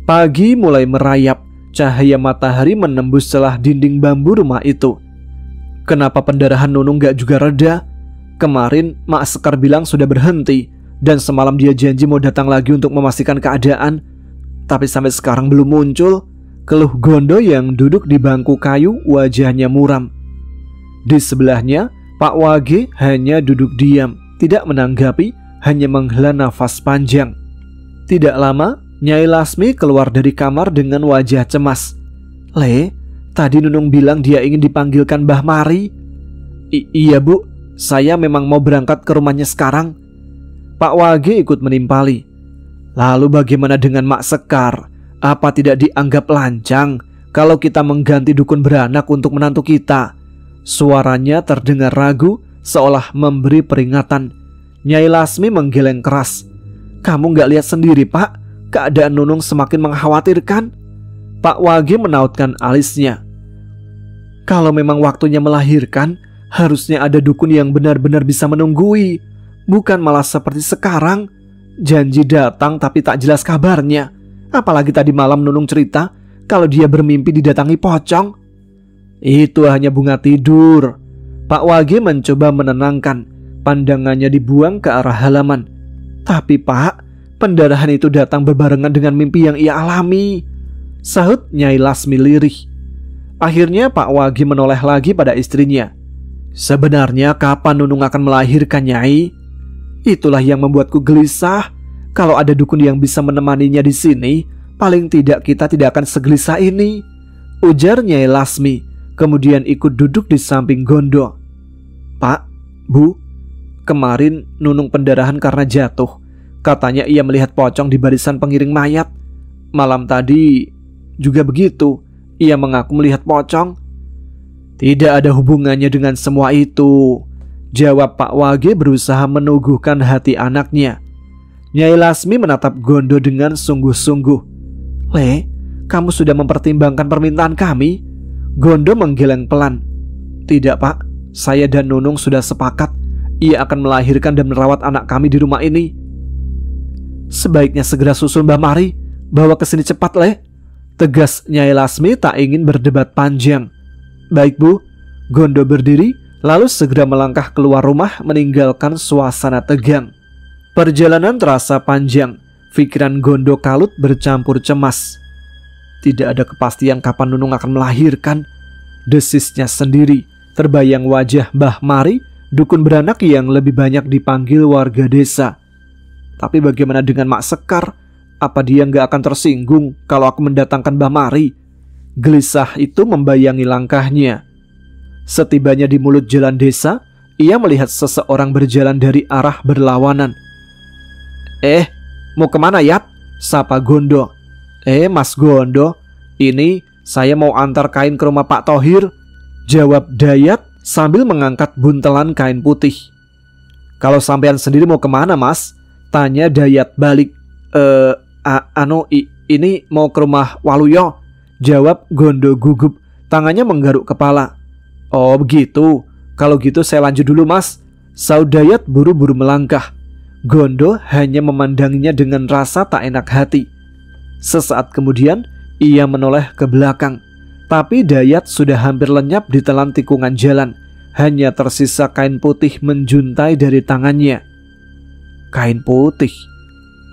Pagi mulai merayap, cahaya matahari menembus celah dinding bambu rumah itu. Kenapa pendarahan Nunung gak juga reda? Kemarin Mak Sekar bilang sudah berhenti, dan semalam dia janji mau datang lagi untuk memastikan keadaan. Tapi sampai sekarang belum muncul. keluh Gondo yang duduk di bangku kayu, wajahnya muram. Di sebelahnya, Pak Wage hanya duduk diam, tidak menanggapi, hanya menghela nafas panjang. Tidak lama, Nyai Lasmi keluar dari kamar dengan wajah cemas. "Le, tadi Nunung bilang dia ingin dipanggilkan Mbah Mari." Iya Bu, saya memang mau berangkat ke rumahnya sekarang." Pak Wage ikut menimpali. "Lalu bagaimana dengan Mak Sekar? Apa tidak dianggap lancang kalau kita mengganti dukun beranak untuk menantu kita?" Suaranya terdengar ragu, seolah memberi peringatan. Nyai Lasmi menggeleng keras. "Kamu gak lihat sendiri Pak? Keadaan Nunung semakin mengkhawatirkan." Pak Wage menautkan alisnya. "Kalau memang waktunya melahirkan, harusnya ada dukun yang benar-benar bisa menunggui, bukan malah seperti sekarang. Janji datang tapi tak jelas kabarnya. Apalagi tadi malam Nunung cerita kalau dia bermimpi didatangi pocong." "Itu hanya bunga tidur." Pak Wage mencoba menenangkan. Pandangannya dibuang ke arah halaman. "Tapi Pak, pendarahan itu datang berbarengan dengan mimpi yang ia alami," sahut Nyai Lasmi lirih. Akhirnya Pak Wage menoleh lagi pada istrinya. "Sebenarnya kapan Nunung akan melahirkan, Nyai?" "Itulah yang membuatku gelisah. Kalau ada dukun yang bisa menemaninya di sini, paling tidak kita tidak akan segelisah ini," ujar Nyai Lasmi, kemudian ikut duduk di samping Gondo. "Pak, Bu, kemarin Nunung pendarahan karena jatuh. Katanya ia melihat pocong di barisan pengiring mayat. Malam tadi juga begitu. Ia mengaku melihat pocong." "Tidak ada hubungannya dengan semua itu," jawab Pak Wage berusaha meneguhkan hati anaknya. Nyai Lasmi menatap Gondo dengan sungguh-sungguh. "Le, kamu sudah mempertimbangkan permintaan kami?" Gondo menggeleng pelan. "Tidak Pak, saya dan Nunung sudah sepakat. Ia akan melahirkan dan merawat anak kami di rumah ini." "Sebaiknya segera susul Mbah Mari. Bawa ke sini cepat, Le," tegas Nyai Lasmi tak ingin berdebat panjang. "Baik Bu." Gondo berdiri lalu segera melangkah keluar rumah meninggalkan suasana tegang. Perjalanan terasa panjang. Pikiran Gondo kalut bercampur cemas. Tidak ada kepastian kapan Nunung akan melahirkan. Desisnya sendiri. Terbayang wajah Mbah Mari, dukun beranak yang lebih banyak dipanggil warga desa. Tapi bagaimana dengan Mak Sekar? Apa dia gak akan tersinggung kalau aku mendatangkan Mbah Mari? Gelisah itu membayangi langkahnya. Setibanya di mulut jalan desa, ia melihat seseorang berjalan dari arah berlawanan. Mau kemana Yat?" sapa Gondo. Mas Gondo, ini saya mau antar kain ke rumah Pak Thohir," jawab Dayat sambil mengangkat buntelan kain putih. "Kalau sampean sendiri mau kemana Mas?" tanya Dayat balik. Ini mau ke rumah Waluyo," jawab Gondo gugup, tangannya menggaruk kepala. "Oh begitu, kalau gitu saya lanjut dulu Mas," sahut Dayat buru-buru melangkah. Gondo hanya memandanginya dengan rasa tak enak hati. Sesaat kemudian ia menoleh ke belakang. Tapi Dayat sudah hampir lenyap di telan tikungan jalan. Hanya tersisa kain putih menjuntai dari tangannya. "Kain putih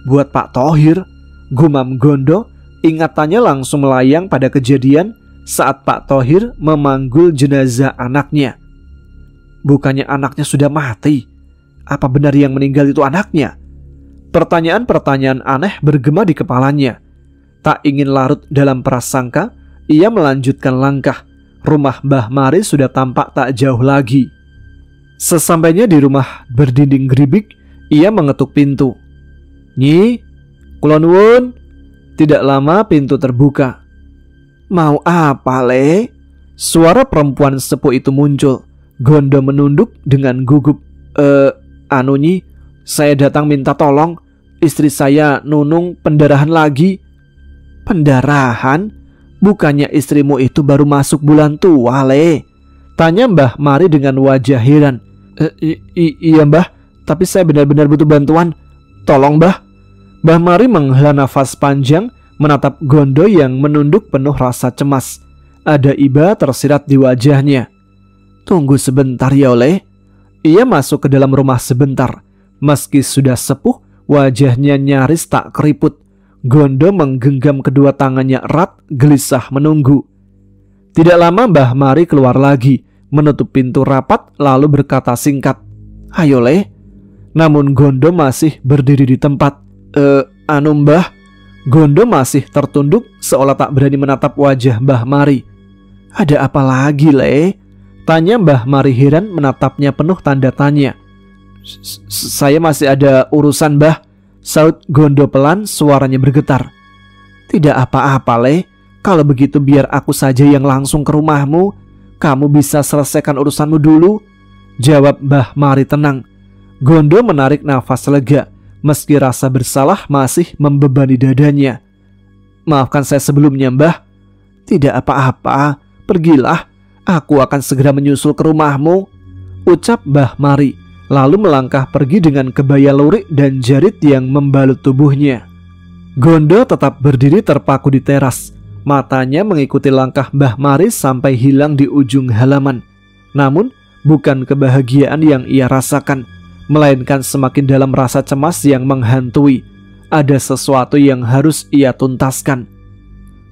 buat Pak Thohir," gumam Gondo. Ingatannya langsung melayang pada kejadian saat Pak Thohir memanggul jenazah anaknya. Bukannya anaknya sudah mati? Apa benar yang meninggal itu anaknya? Pertanyaan-pertanyaan aneh bergema di kepalanya. Tak ingin larut dalam prasangka, ia melanjutkan langkah. Rumah Mbah Mari sudah tampak tak jauh lagi. Sesampainya di rumah berdinding geribik, ia mengetuk pintu. "Nyi, kula nuwun." Tidak lama pintu terbuka. "Mau apa, Le?" Suara perempuan sepuh itu muncul. Gondo menunduk dengan gugup. Nyi, saya datang minta tolong. Istri saya Nunung pendarahan lagi." "Pendarahan? Bukannya istrimu itu baru masuk bulan tua, Le?" tanya Mbah Mari dengan wajah heran. Iya Mbah, tapi saya benar-benar butuh bantuan. Tolong Mbah." Mbah Mari menghela nafas panjang, menatap Gondo yang menunduk penuh rasa cemas. Ada iba tersirat di wajahnya. "Tunggu sebentar ya Le." Ia masuk ke dalam rumah sebentar. Meski sudah sepuh, wajahnya nyaris tak keriput. Gondo menggenggam kedua tangannya erat, gelisah menunggu. Tidak lama Mbah Mari keluar lagi, menutup pintu rapat lalu berkata singkat, "Ayo Le." Namun Gondo masih berdiri di tempat. Mbah." Gondo masih tertunduk seolah tak berani menatap wajah Mbah Mari. "Ada apa lagi Le?" tanya Mbah Mari heran menatapnya penuh tanda tanya. Saya masih ada urusan Mbah," saut Gondo pelan, suaranya bergetar. "Tidak apa-apa Le, kalau begitu biar aku saja yang langsung ke rumahmu. Kamu bisa selesaikan urusanmu dulu," jawab Mbah Mari tenang. Gondo menarik nafas lega, meski rasa bersalah masih membebani dadanya. "Maafkan saya sebelumnya Mbah." "Tidak apa-apa, pergilah, aku akan segera menyusul ke rumahmu," ucap Mbah Mari, lalu melangkah pergi dengan kebaya lurik dan jarit yang membalut tubuhnya. Gondo tetap berdiri terpaku di teras, matanya mengikuti langkah Mbah Mari sampai hilang di ujung halaman. Namun bukan kebahagiaan yang ia rasakan, melainkan semakin dalam rasa cemas yang menghantui. Ada sesuatu yang harus ia tuntaskan.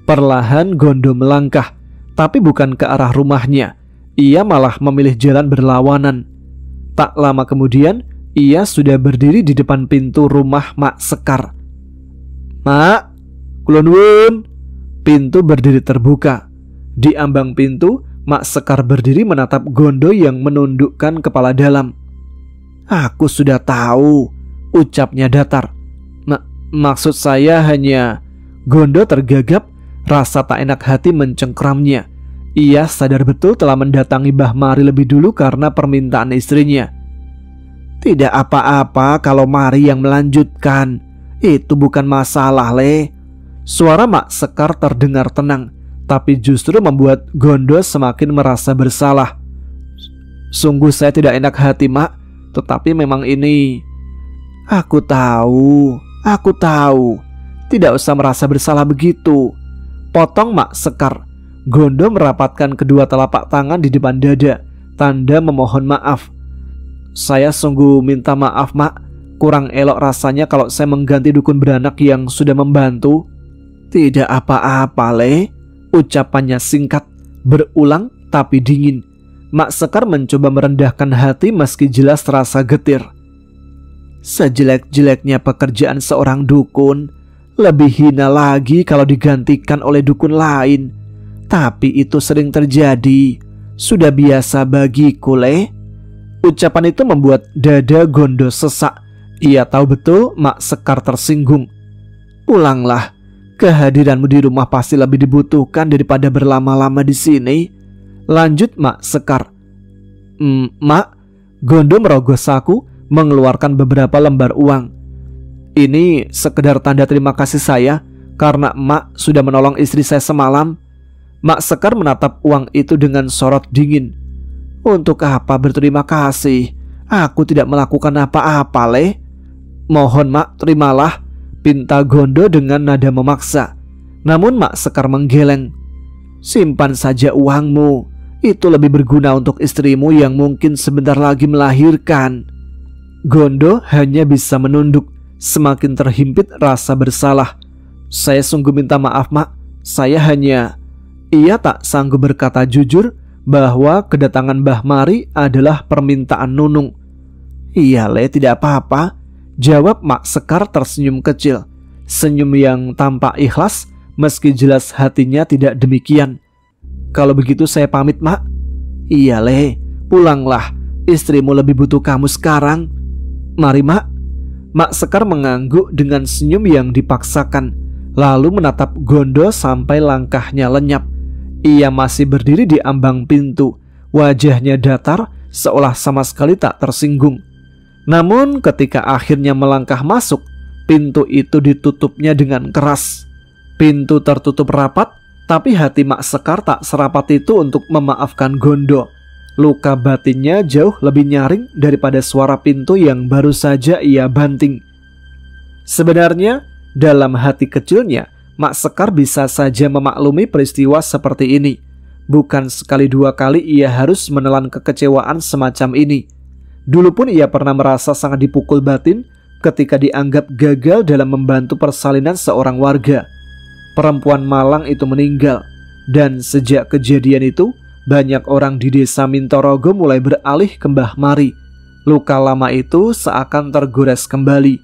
Perlahan Gondo melangkah, tapi bukan ke arah rumahnya. Ia malah memilih jalan berlawanan. Tak lama kemudian, ia sudah berdiri di depan pintu rumah Mak Sekar. "Mak, kulon wun." Pintu berdiri terbuka. Di ambang pintu, Mak Sekar berdiri menatap Gondo yang menundukkan kepala dalam. "Aku sudah tahu," ucapnya datar. Maksud saya hanya..." Gondo tergagap, rasa tak enak hati mencengkramnya. Ia sadar betul telah mendatangi Mbah Mari lebih dulu karena permintaan istrinya. "Tidak apa-apa kalau Mari yang melanjutkan, itu bukan masalah Le." Suara Mak Sekar terdengar tenang, tapi justru membuat Gondo semakin merasa bersalah. "Sungguh saya tidak enak hati Mak, tetapi memang ini..." Aku tahu. Tidak usah merasa bersalah begitu," potong Mak Sekar. Gondo merapatkan kedua telapak tangan di depan dada, tanda memohon maaf. "Saya sungguh minta maaf Mak, kurang elok rasanya kalau saya mengganti dukun beranak yang sudah membantu." "Tidak apa-apa Le," ucapannya singkat, berulang tapi dingin. Mak Sekar mencoba merendahkan hati meski jelas terasa getir. "Sejelek-jeleknya pekerjaan seorang dukun, lebih hina lagi kalau digantikan oleh dukun lain. Tapi itu sering terjadi, sudah biasa bagiku Le." Ucapan itu membuat dada Gondo sesak. Ia tahu betul Mak Sekar tersinggung. "Pulanglah, kehadiranmu di rumah pasti lebih dibutuhkan daripada berlama-lama di sini," lanjut Mak Sekar. Mak." Gondo merogoh saku, mengeluarkan beberapa lembar uang. "Ini sekedar tanda terima kasih saya karena Emak sudah menolong istri saya semalam." Mak Sekar menatap uang itu dengan sorot dingin. "Untuk apa berterima kasih? Aku tidak melakukan apa-apa Le." "Mohon Mak, terimalah," pinta Gondo dengan nada memaksa. Namun Mak Sekar menggeleng. "Simpan saja uangmu, itu lebih berguna untuk istrimu yang mungkin sebentar lagi melahirkan." Gondo hanya bisa menunduk, semakin terhimpit rasa bersalah. "Saya sungguh minta maaf Mak, saya hanya..." Ia tak sanggup berkata jujur bahwa kedatangan Mbah Mari adalah permintaan Nunung. "Iya Le, tidak apa-apa," jawab Mak Sekar tersenyum kecil. Senyum yang tampak ikhlas meski jelas hatinya tidak demikian. "Kalau begitu saya pamit Mak." "Iya Le, pulanglah, istrimu lebih butuh kamu sekarang." "Mari Mak." Mak Sekar mengangguk dengan senyum yang dipaksakan, lalu menatap Gondo sampai langkahnya lenyap. Ia masih berdiri di ambang pintu, wajahnya datar seolah sama sekali tak tersinggung. Namun ketika akhirnya melangkah masuk, pintu itu ditutupnya dengan keras. Pintu tertutup rapat, tapi hati Mak Sekar tak serapat itu untuk memaafkan Gondo. Luka batinnya jauh lebih nyaring daripada suara pintu yang baru saja ia banting. Sebenarnya dalam hati kecilnya, Mak Sekar bisa saja memaklumi peristiwa seperti ini. Bukan sekali dua kali ia harus menelan kekecewaan semacam ini. Dulu pun ia pernah merasa sangat dipukul batin ketika dianggap gagal dalam membantu persalinan seorang warga. Perempuan malang itu meninggal, dan sejak kejadian itu banyak orang di desa Mintorogo mulai beralih ke Mbah Mari. Luka lama itu seakan tergores kembali.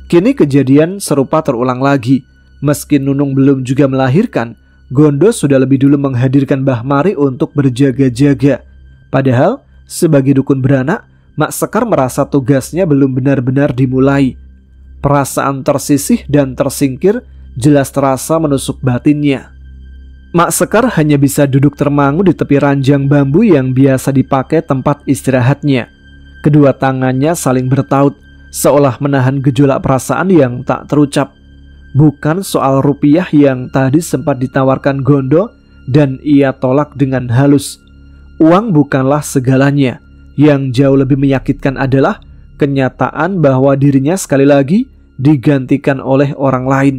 Kini kejadian serupa terulang lagi. Meski Nunung belum juga melahirkan, Gondo sudah lebih dulu menghadirkan Mbah Mari untuk berjaga-jaga. Padahal sebagai dukun beranak, Mak Sekar merasa tugasnya belum benar-benar dimulai. Perasaan tersisih dan tersingkir jelas terasa menusuk batinnya. Mak Sekar hanya bisa duduk termangu di tepi ranjang bambu yang biasa dipakai tempat istirahatnya. Kedua tangannya saling bertaut, seolah menahan gejolak perasaan yang tak terucap. Bukan soal rupiah yang tadi sempat ditawarkan Gondo dan ia tolak dengan halus. Uang bukanlah segalanya. Yang jauh lebih menyakitkan adalah kenyataan bahwa dirinya sekali lagi digantikan oleh orang lain.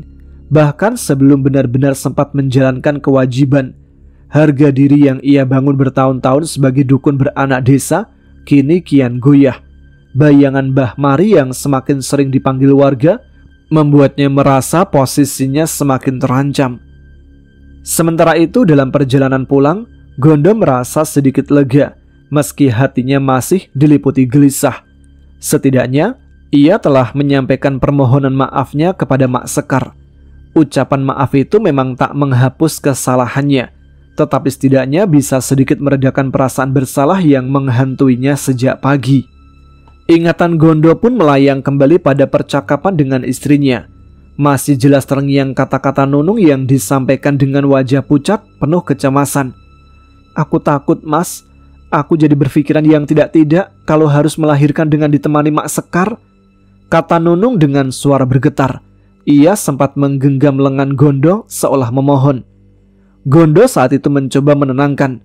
Bahkan sebelum benar-benar sempat menjalankan kewajiban. Harga diri yang ia bangun bertahun-tahun sebagai dukun beranak desa kini kian goyah. Bayangan Mbah Mari yang semakin sering dipanggil warga membuatnya merasa posisinya semakin terancam. Sementara itu dalam perjalanan pulang, Gondo merasa sedikit lega meski hatinya masih diliputi gelisah. Setidaknya ia telah menyampaikan permohonan maafnya kepada Mak Sekar. Ucapan maaf itu memang tak menghapus kesalahannya, tetapi setidaknya bisa sedikit meredakan perasaan bersalah yang menghantuinya sejak pagi. Ingatan Gondo pun melayang kembali pada percakapan dengan istrinya. Masih jelas terngiang kata-kata Nunung yang disampaikan dengan wajah pucat penuh kecemasan. "Aku takut, Mas. Aku jadi berpikiran yang tidak-tidak kalau harus melahirkan dengan ditemani Mak Sekar," kata Nunung dengan suara bergetar. Ia sempat menggenggam lengan Gondo seolah memohon. Gondo saat itu mencoba menenangkan.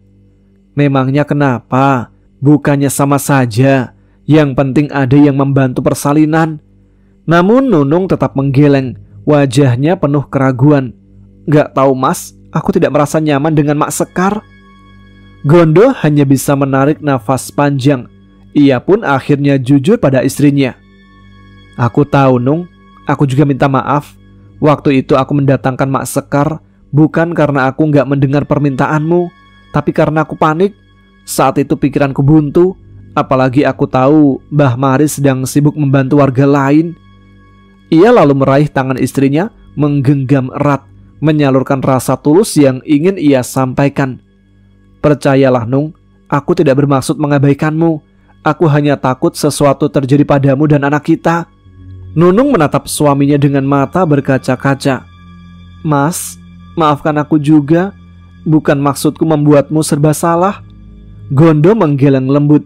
"Memangnya kenapa? Bukannya sama saja. Yang penting ada yang membantu persalinan." Namun Nunung tetap menggeleng. Wajahnya penuh keraguan. "Gak tahu, Mas. Aku tidak merasa nyaman dengan Mak Sekar." Gondo hanya bisa menarik nafas panjang. Ia pun akhirnya jujur pada istrinya. "Aku tahu, Nung. Aku juga minta maaf. Waktu itu aku mendatangkan Mak Sekar bukan karena aku gak mendengar permintaanmu, tapi karena aku panik. Saat itu pikiranku buntu. Apalagi aku tahu Mbah Mari sedang sibuk membantu warga lain." Ia lalu meraih tangan istrinya, menggenggam erat, menyalurkan rasa tulus yang ingin ia sampaikan. "Percayalah, Nung, aku tidak bermaksud mengabaikanmu. Aku hanya takut sesuatu terjadi padamu dan anak kita." Nunung menatap suaminya dengan mata berkaca-kaca. "Mas, maafkan aku juga. Bukan maksudku membuatmu serba salah." Gondo menggeleng lembut.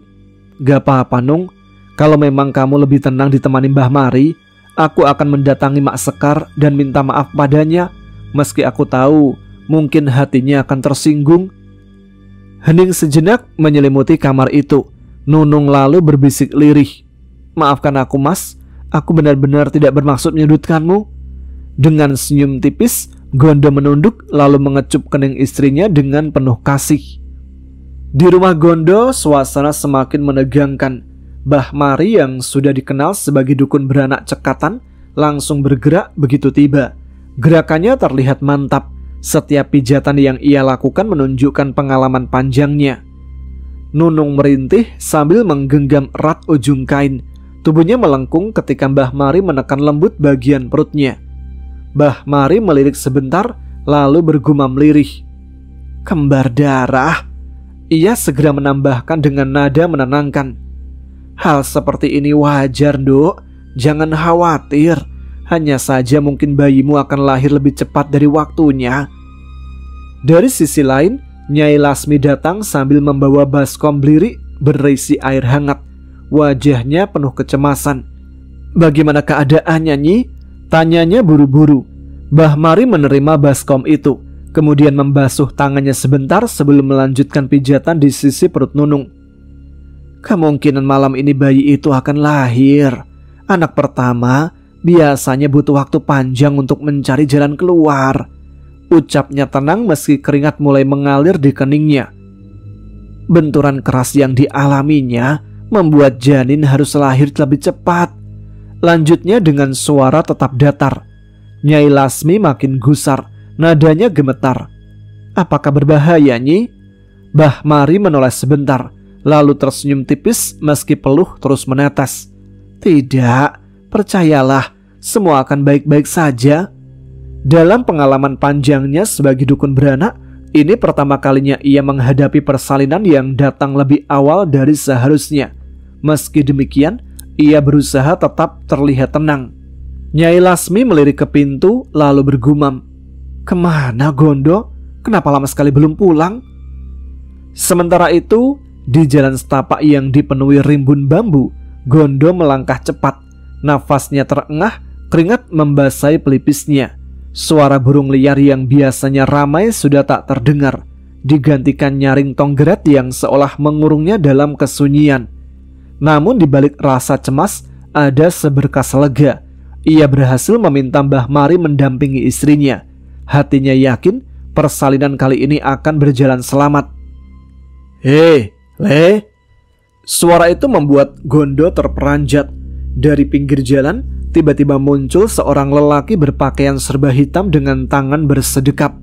"Gak apa-apa, Nung. Kalau memang kamu lebih tenang ditemani Mbah Mari, aku akan mendatangi Mak Sekar dan minta maaf padanya. Meski aku tahu mungkin hatinya akan tersinggung." Hening sejenak menyelimuti kamar itu. Nunung lalu berbisik lirih. "Maafkan aku, Mas. Aku benar-benar tidak bermaksud menyudutkanmu." Dengan senyum tipis, Gondo menunduk lalu mengecup kening istrinya dengan penuh kasih. Di rumah Gondo, suasana semakin menegangkan. Mbah Mari yang sudah dikenal sebagai dukun beranak cekatan langsung bergerak begitu tiba. Gerakannya terlihat mantap. Setiap pijatan yang ia lakukan menunjukkan pengalaman panjangnya. Nunung merintih sambil menggenggam erat ujung kain. Tubuhnya melengkung ketika Mbah Mari menekan lembut bagian perutnya. Mbah Mari melirik sebentar lalu bergumam lirih. "Kembar darah." Ia segera menambahkan dengan nada menenangkan. "Hal seperti ini wajar, Nduk. Jangan khawatir. Hanya saja mungkin bayimu akan lahir lebih cepat dari waktunya." Dari sisi lain, Nyai Lasmi datang sambil membawa baskom blirik berisi air hangat. Wajahnya penuh kecemasan. "Bagaimana keadaannya, Nyi?" tanyanya buru-buru. Mbah Mari menerima baskom itu, kemudian membasuh tangannya sebentar sebelum melanjutkan pijatan di sisi perut Nunung. "Kemungkinan malam ini bayi itu akan lahir. Anak pertama biasanya butuh waktu panjang untuk mencari jalan keluar," ucapnya tenang meski keringat mulai mengalir di keningnya. "Benturan keras yang dialaminya membuat janin harus lahir lebih cepat. Lanjutnya dengan suara tetap datar. Nyai Lasmi makin gusar, nadanya gemetar. Apakah berbahaya, Nyi? Mbah Mari menoleh sebentar, lalu tersenyum tipis meski peluh terus menetes. Tidak, percayalah, semua akan baik-baik saja. Dalam pengalaman panjangnya sebagai dukun beranak, ini pertama kalinya ia menghadapi persalinan yang datang lebih awal dari seharusnya. Meski demikian, ia berusaha tetap terlihat tenang. Nyai Lasmi melirik ke pintu lalu bergumam, "Kemana Gondo? Kenapa lama sekali belum pulang?" Sementara itu, di jalan setapak yang dipenuhi rimbun bambu, Gondo melangkah cepat. Nafasnya terengah, keringat membasahi pelipisnya. Suara burung liar yang biasanya ramai sudah tak terdengar, digantikan nyaring tonggeret yang seolah mengurungnya dalam kesunyian. Namun di balik rasa cemas, ada seberkas lega. Ia berhasil meminta Mbah Mari mendampingi istrinya. Hatinya yakin persalinan kali ini akan berjalan selamat. "Hei, Le!" Suara itu membuat Gondo terperanjat. Dari pinggir jalan, tiba-tiba muncul seorang lelaki berpakaian serba hitam dengan tangan bersedekap.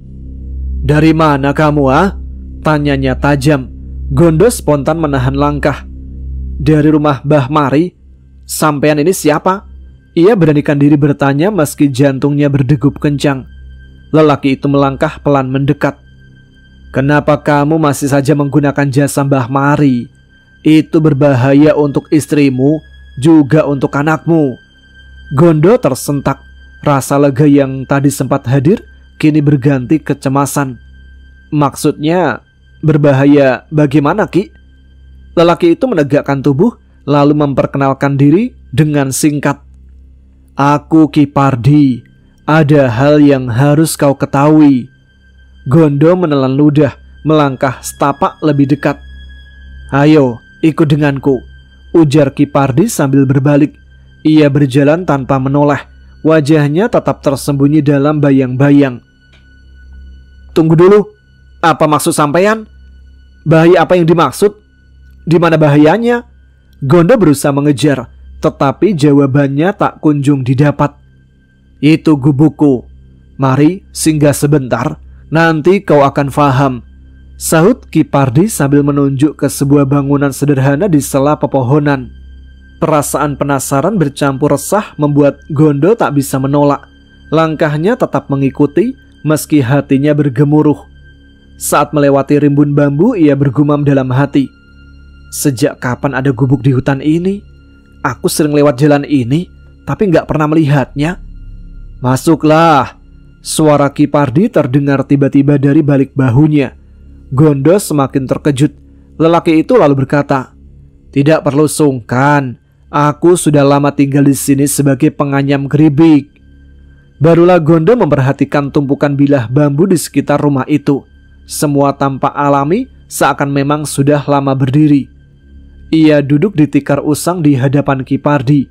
"Dari mana kamu, ah?" tanyanya tajam. Gondo spontan menahan langkah. "Dari rumah Mbah Mari." "Sampean ini siapa?" Ia beranikan diri bertanya meski jantungnya berdegup kencang. Lelaki itu melangkah pelan mendekat. "Kenapa kamu masih saja menggunakan jasa Mbah Mari? Itu berbahaya untuk istrimu, juga untuk anakmu." Gondo tersentak. Rasa lega yang tadi sempat hadir kini berganti kecemasan. "Maksudnya berbahaya bagaimana, Ki?" Lelaki itu menegakkan tubuh lalu memperkenalkan diri dengan singkat. "Aku Ki Pardi. Ada hal yang harus kau ketahui." Gondo menelan ludah, melangkah setapak lebih dekat. "Ayo, ikut denganku," ujar Ki Pardi sambil berbalik. Ia berjalan tanpa menoleh, wajahnya tetap tersembunyi dalam bayang-bayang. "Tunggu dulu, apa maksud sampean? Bahaya apa yang dimaksud? Di mana bahayanya?" Gondo berusaha mengejar, tetapi jawabannya tak kunjung didapat. "Itu gubukku. Mari singgah sebentar, nanti kau akan faham," sahut Ki Pardi sambil menunjuk ke sebuah bangunan sederhana di sela pepohonan. Perasaan penasaran bercampur resah membuat Gondo tak bisa menolak. Langkahnya tetap mengikuti meski hatinya bergemuruh. Saat melewati rimbun bambu, ia bergumam dalam hati, "Sejak kapan ada gubuk di hutan ini? Aku sering lewat jalan ini, tapi gak pernah melihatnya." "Masuklah," suara Ki Pardi terdengar tiba-tiba dari balik bahunya. Gondo semakin terkejut. Lelaki itu lalu berkata, "Tidak perlu sungkan. Aku sudah lama tinggal di sini sebagai penganyam keripik." Barulah Gondo memperhatikan tumpukan bilah bambu di sekitar rumah itu. Semua tampak alami, seakan memang sudah lama berdiri. Ia duduk di tikar usang di hadapan Ki Pardi.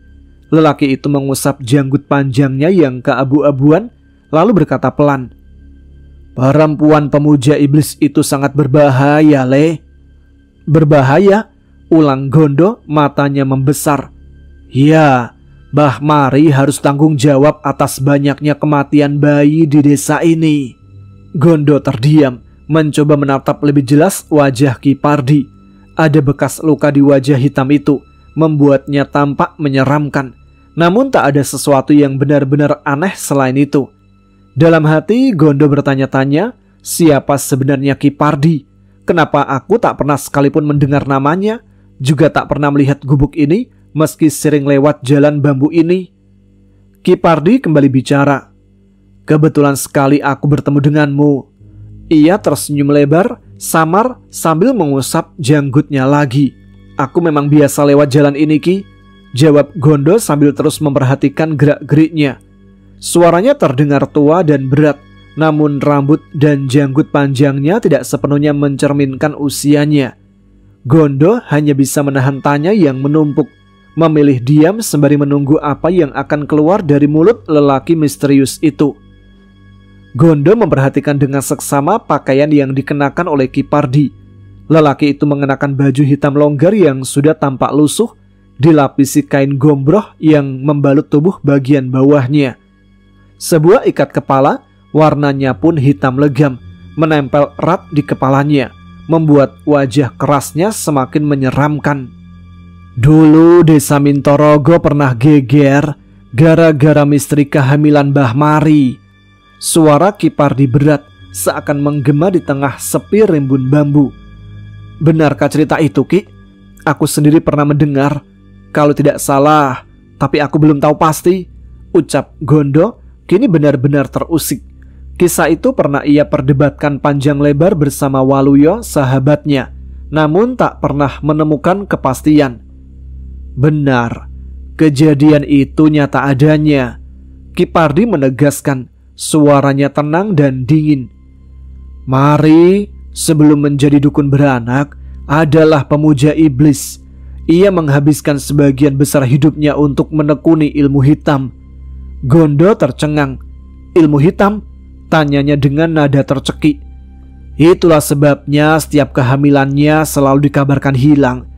Lelaki itu mengusap janggut panjangnya yang keabu-abuan, lalu berkata pelan, "Perempuan pemuja iblis itu sangat berbahaya, Le." "Berbahaya?" ulang Gondo, matanya membesar. "Ya, Mbah Mari harus tanggung jawab atas banyaknya kematian bayi di desa ini." Gondo terdiam, mencoba menatap lebih jelas wajah Ki Pardi. Ada bekas luka di wajah hitam itu, membuatnya tampak menyeramkan. Namun tak ada sesuatu yang benar-benar aneh selain itu. Dalam hati Gondo bertanya-tanya, siapa sebenarnya Ki Pardi? Kenapa aku tak pernah sekalipun mendengar namanya? Juga tak pernah melihat gubuk ini meski sering lewat jalan bambu ini. Ki Pardi kembali bicara. "Kebetulan sekali aku bertemu denganmu." Ia tersenyum lebar, samar sambil mengusap janggutnya lagi. "Aku memang biasa lewat jalan ini, Ki," jawab Gondo sambil terus memperhatikan gerak-geriknya. Suaranya terdengar tua dan berat, namun rambut dan janggut panjangnya tidak sepenuhnya mencerminkan usianya. Gondo hanya bisa menahan tanya yang menumpuk, memilih diam sembari menunggu apa yang akan keluar dari mulut lelaki misterius itu. Gondo memperhatikan dengan seksama pakaian yang dikenakan oleh Ki Pardi. Lelaki itu mengenakan baju hitam longgar yang sudah tampak lusuh, dilapisi kain gombrong yang membalut tubuh bagian bawahnya. Sebuah ikat kepala, warnanya pun hitam legam, menempel erat di kepalanya, membuat wajah kerasnya semakin menyeramkan. Dulu Desa Mintorogo pernah geger gara-gara misteri kehamilan Mbah Mari. Suara Ki Pardi berat seakan menggema di tengah sepi rimbun bambu. Benarkah cerita itu, Ki? Aku sendiri pernah mendengar. Kalau tidak salah, tapi aku belum tahu pasti, ucap Gondo kini benar-benar terusik. Kisah itu pernah ia perdebatkan panjang lebar bersama Waluyo, sahabatnya, namun tak pernah menemukan kepastian. Benar, kejadian itu nyata adanya. Ki Pardi menegaskan, suaranya tenang dan dingin. Mari, sebelum menjadi dukun beranak, adalah pemuja iblis. Ia menghabiskan sebagian besar hidupnya untuk menekuni ilmu hitam. Gondo tercengang. Ilmu hitam? Tanyanya dengan nada tercekik. Itulah sebabnya setiap kehamilannya selalu dikabarkan hilang.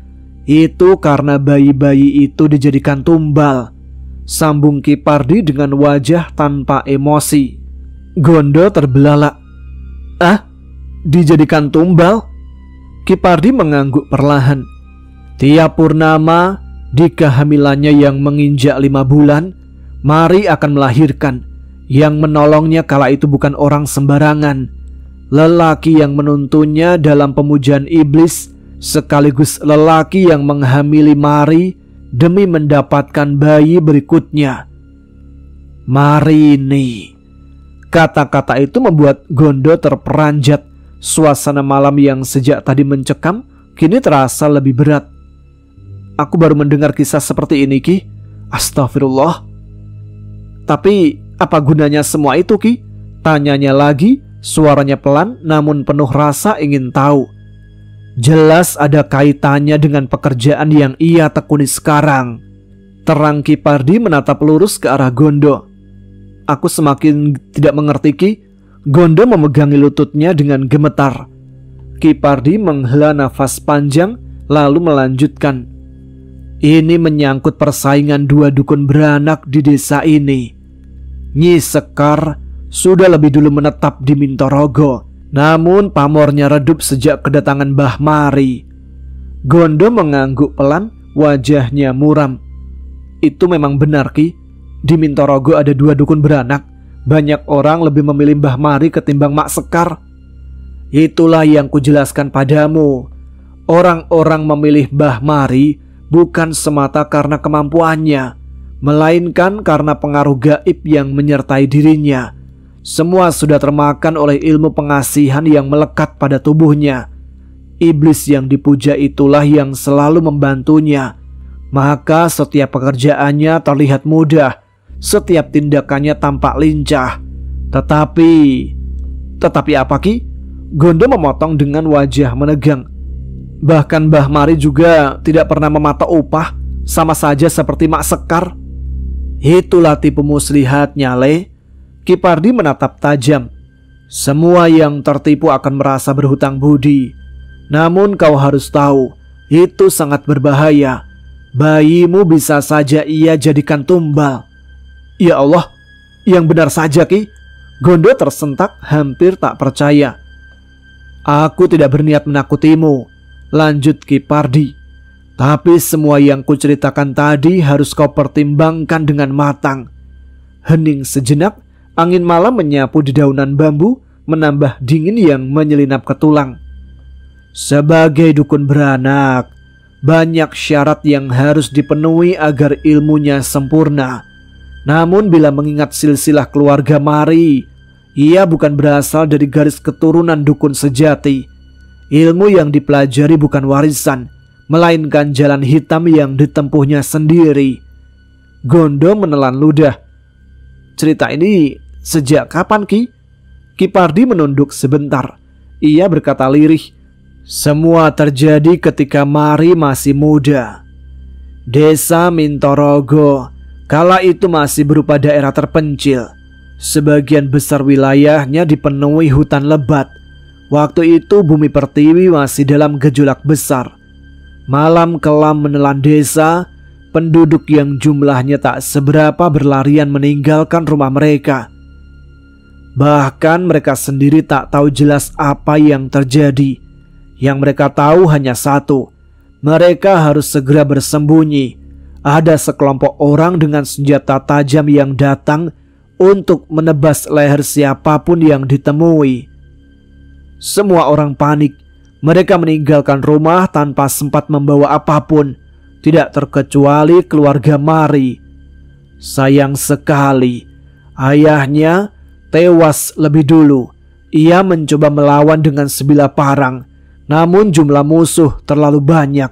Itu karena bayi-bayi itu dijadikan tumbal, sambung Ki Pardi dengan wajah tanpa emosi. Gondo terbelalak. Ah? Dijadikan tumbal? Ki Pardi mengangguk perlahan. Tiap purnama, di kehamilannya yang menginjak 5 bulan, Mari akan melahirkan. Yang menolongnya kala itu bukan orang sembarangan, lelaki yang menuntunnya dalam pemujaan iblis, sekaligus lelaki yang menghamili Mari demi mendapatkan bayi berikutnya. Marini. Kata-kata itu membuat Gondo terperanjat. Suasana malam yang sejak tadi mencekam kini terasa lebih berat. Aku baru mendengar kisah seperti ini, Ki. Astagfirullah. Tapi apa gunanya semua itu, Ki? Tanyanya lagi, suaranya pelan namun penuh rasa ingin tahu. Jelas ada kaitannya dengan pekerjaan yang ia tekuni sekarang. Terang Ki Pardi menatap lurus ke arah Gondo. Aku semakin tidak mengerti, Ki. Gondo memegangi lututnya dengan gemetar. Ki Pardi menghela nafas panjang lalu melanjutkan. Ini menyangkut persaingan 2 dukun beranak di desa ini. Nyi Sekar sudah lebih dulu menetap di Mintorogo, namun pamornya redup sejak kedatangan Mbah Mari. Gondo mengangguk pelan, wajahnya muram. Itu memang benar, Ki. Di Mintorogo ada 2 dukun beranak. Banyak orang lebih memilih Mbah Mari ketimbang Mak Sekar. Itulah yang kujelaskan padamu. Orang-orang memilih Mbah Mari bukan semata karena kemampuannya, melainkan karena pengaruh gaib yang menyertai dirinya. Semua sudah termakan oleh ilmu pengasihan yang melekat pada tubuhnya. Iblis yang dipuja itulah yang selalu membantunya. Maka setiap pekerjaannya terlihat mudah, setiap tindakannya tampak lincah. Tetapi apa, Ki? Gondo memotong dengan wajah menegang. Bahkan Mbah Mari juga tidak pernah mematok upah, sama saja seperti Mak Sekar. Itulah tipu muslihatnya, Le. Ki Pardi menatap tajam. Semua yang tertipu akan merasa berhutang budi. Namun kau harus tahu, itu sangat berbahaya. Bayimu bisa saja ia jadikan tumbal. Ya Allah, yang benar saja, Ki. Gondo tersentak hampir tak percaya. Aku tidak berniat menakutimu, lanjut Ki Pardi. Tapi semua yang kuceritakan tadi harus kau pertimbangkan dengan matang. Hening sejenak, angin malam menyapu dedaunan bambu, menambah dingin yang menyelinap ke tulang. Sebagai dukun beranak, banyak syarat yang harus dipenuhi agar ilmunya sempurna. Namun bila mengingat silsilah keluarga Mari, ia bukan berasal dari garis keturunan dukun sejati. Ilmu yang dipelajari bukan warisan, melainkan jalan hitam yang ditempuhnya sendiri. Gondo menelan ludah. Cerita ini sejak kapan, Ki? Ki Pardi menunduk sebentar. Ia berkata lirih. Semua terjadi ketika Mari masih muda. Desa Mintorogo kala itu masih berupa daerah terpencil. Sebagian besar wilayahnya dipenuhi hutan lebat. Waktu itu bumi pertiwi masih dalam gejolak besar. Malam kelam menelan desa, penduduk yang jumlahnya tak seberapa berlarian meninggalkan rumah mereka. Bahkan mereka sendiri tak tahu jelas apa yang terjadi. Yang mereka tahu hanya satu, mereka harus segera bersembunyi. Ada sekelompok orang dengan senjata tajam yang datang untuk menebas leher siapapun yang ditemui. Semua orang panik. Mereka meninggalkan rumah tanpa sempat membawa apapun, tidak terkecuali keluarga Mari. Sayang sekali, ayahnya tewas lebih dulu. Ia mencoba melawan dengan sebilah parang, namun jumlah musuh terlalu banyak.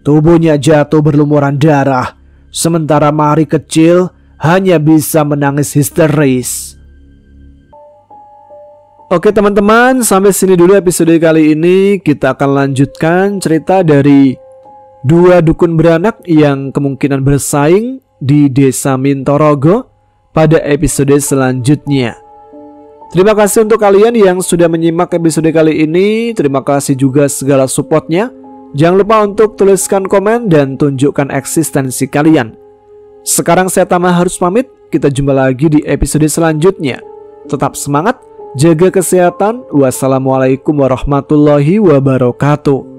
Tubuhnya jatuh berlumuran darah, sementara Mari kecil hanya bisa menangis histeris. Oke teman-teman, sampai sini dulu episode kali ini. Kita akan lanjutkan cerita dari dua dukun beranak yang kemungkinan bersaing di desa Mintorogo pada episode selanjutnya. Terima kasih untuk kalian yang sudah menyimak episode kali ini. Terima kasih juga segala supportnya. Jangan lupa untuk tuliskan komen dan tunjukkan eksistensi kalian. Sekarang saya Tama harus pamit. Kita jumpa lagi di episode selanjutnya. Tetap semangat, jaga kesehatan. Wassalamualaikum warahmatullahi wabarakatuh.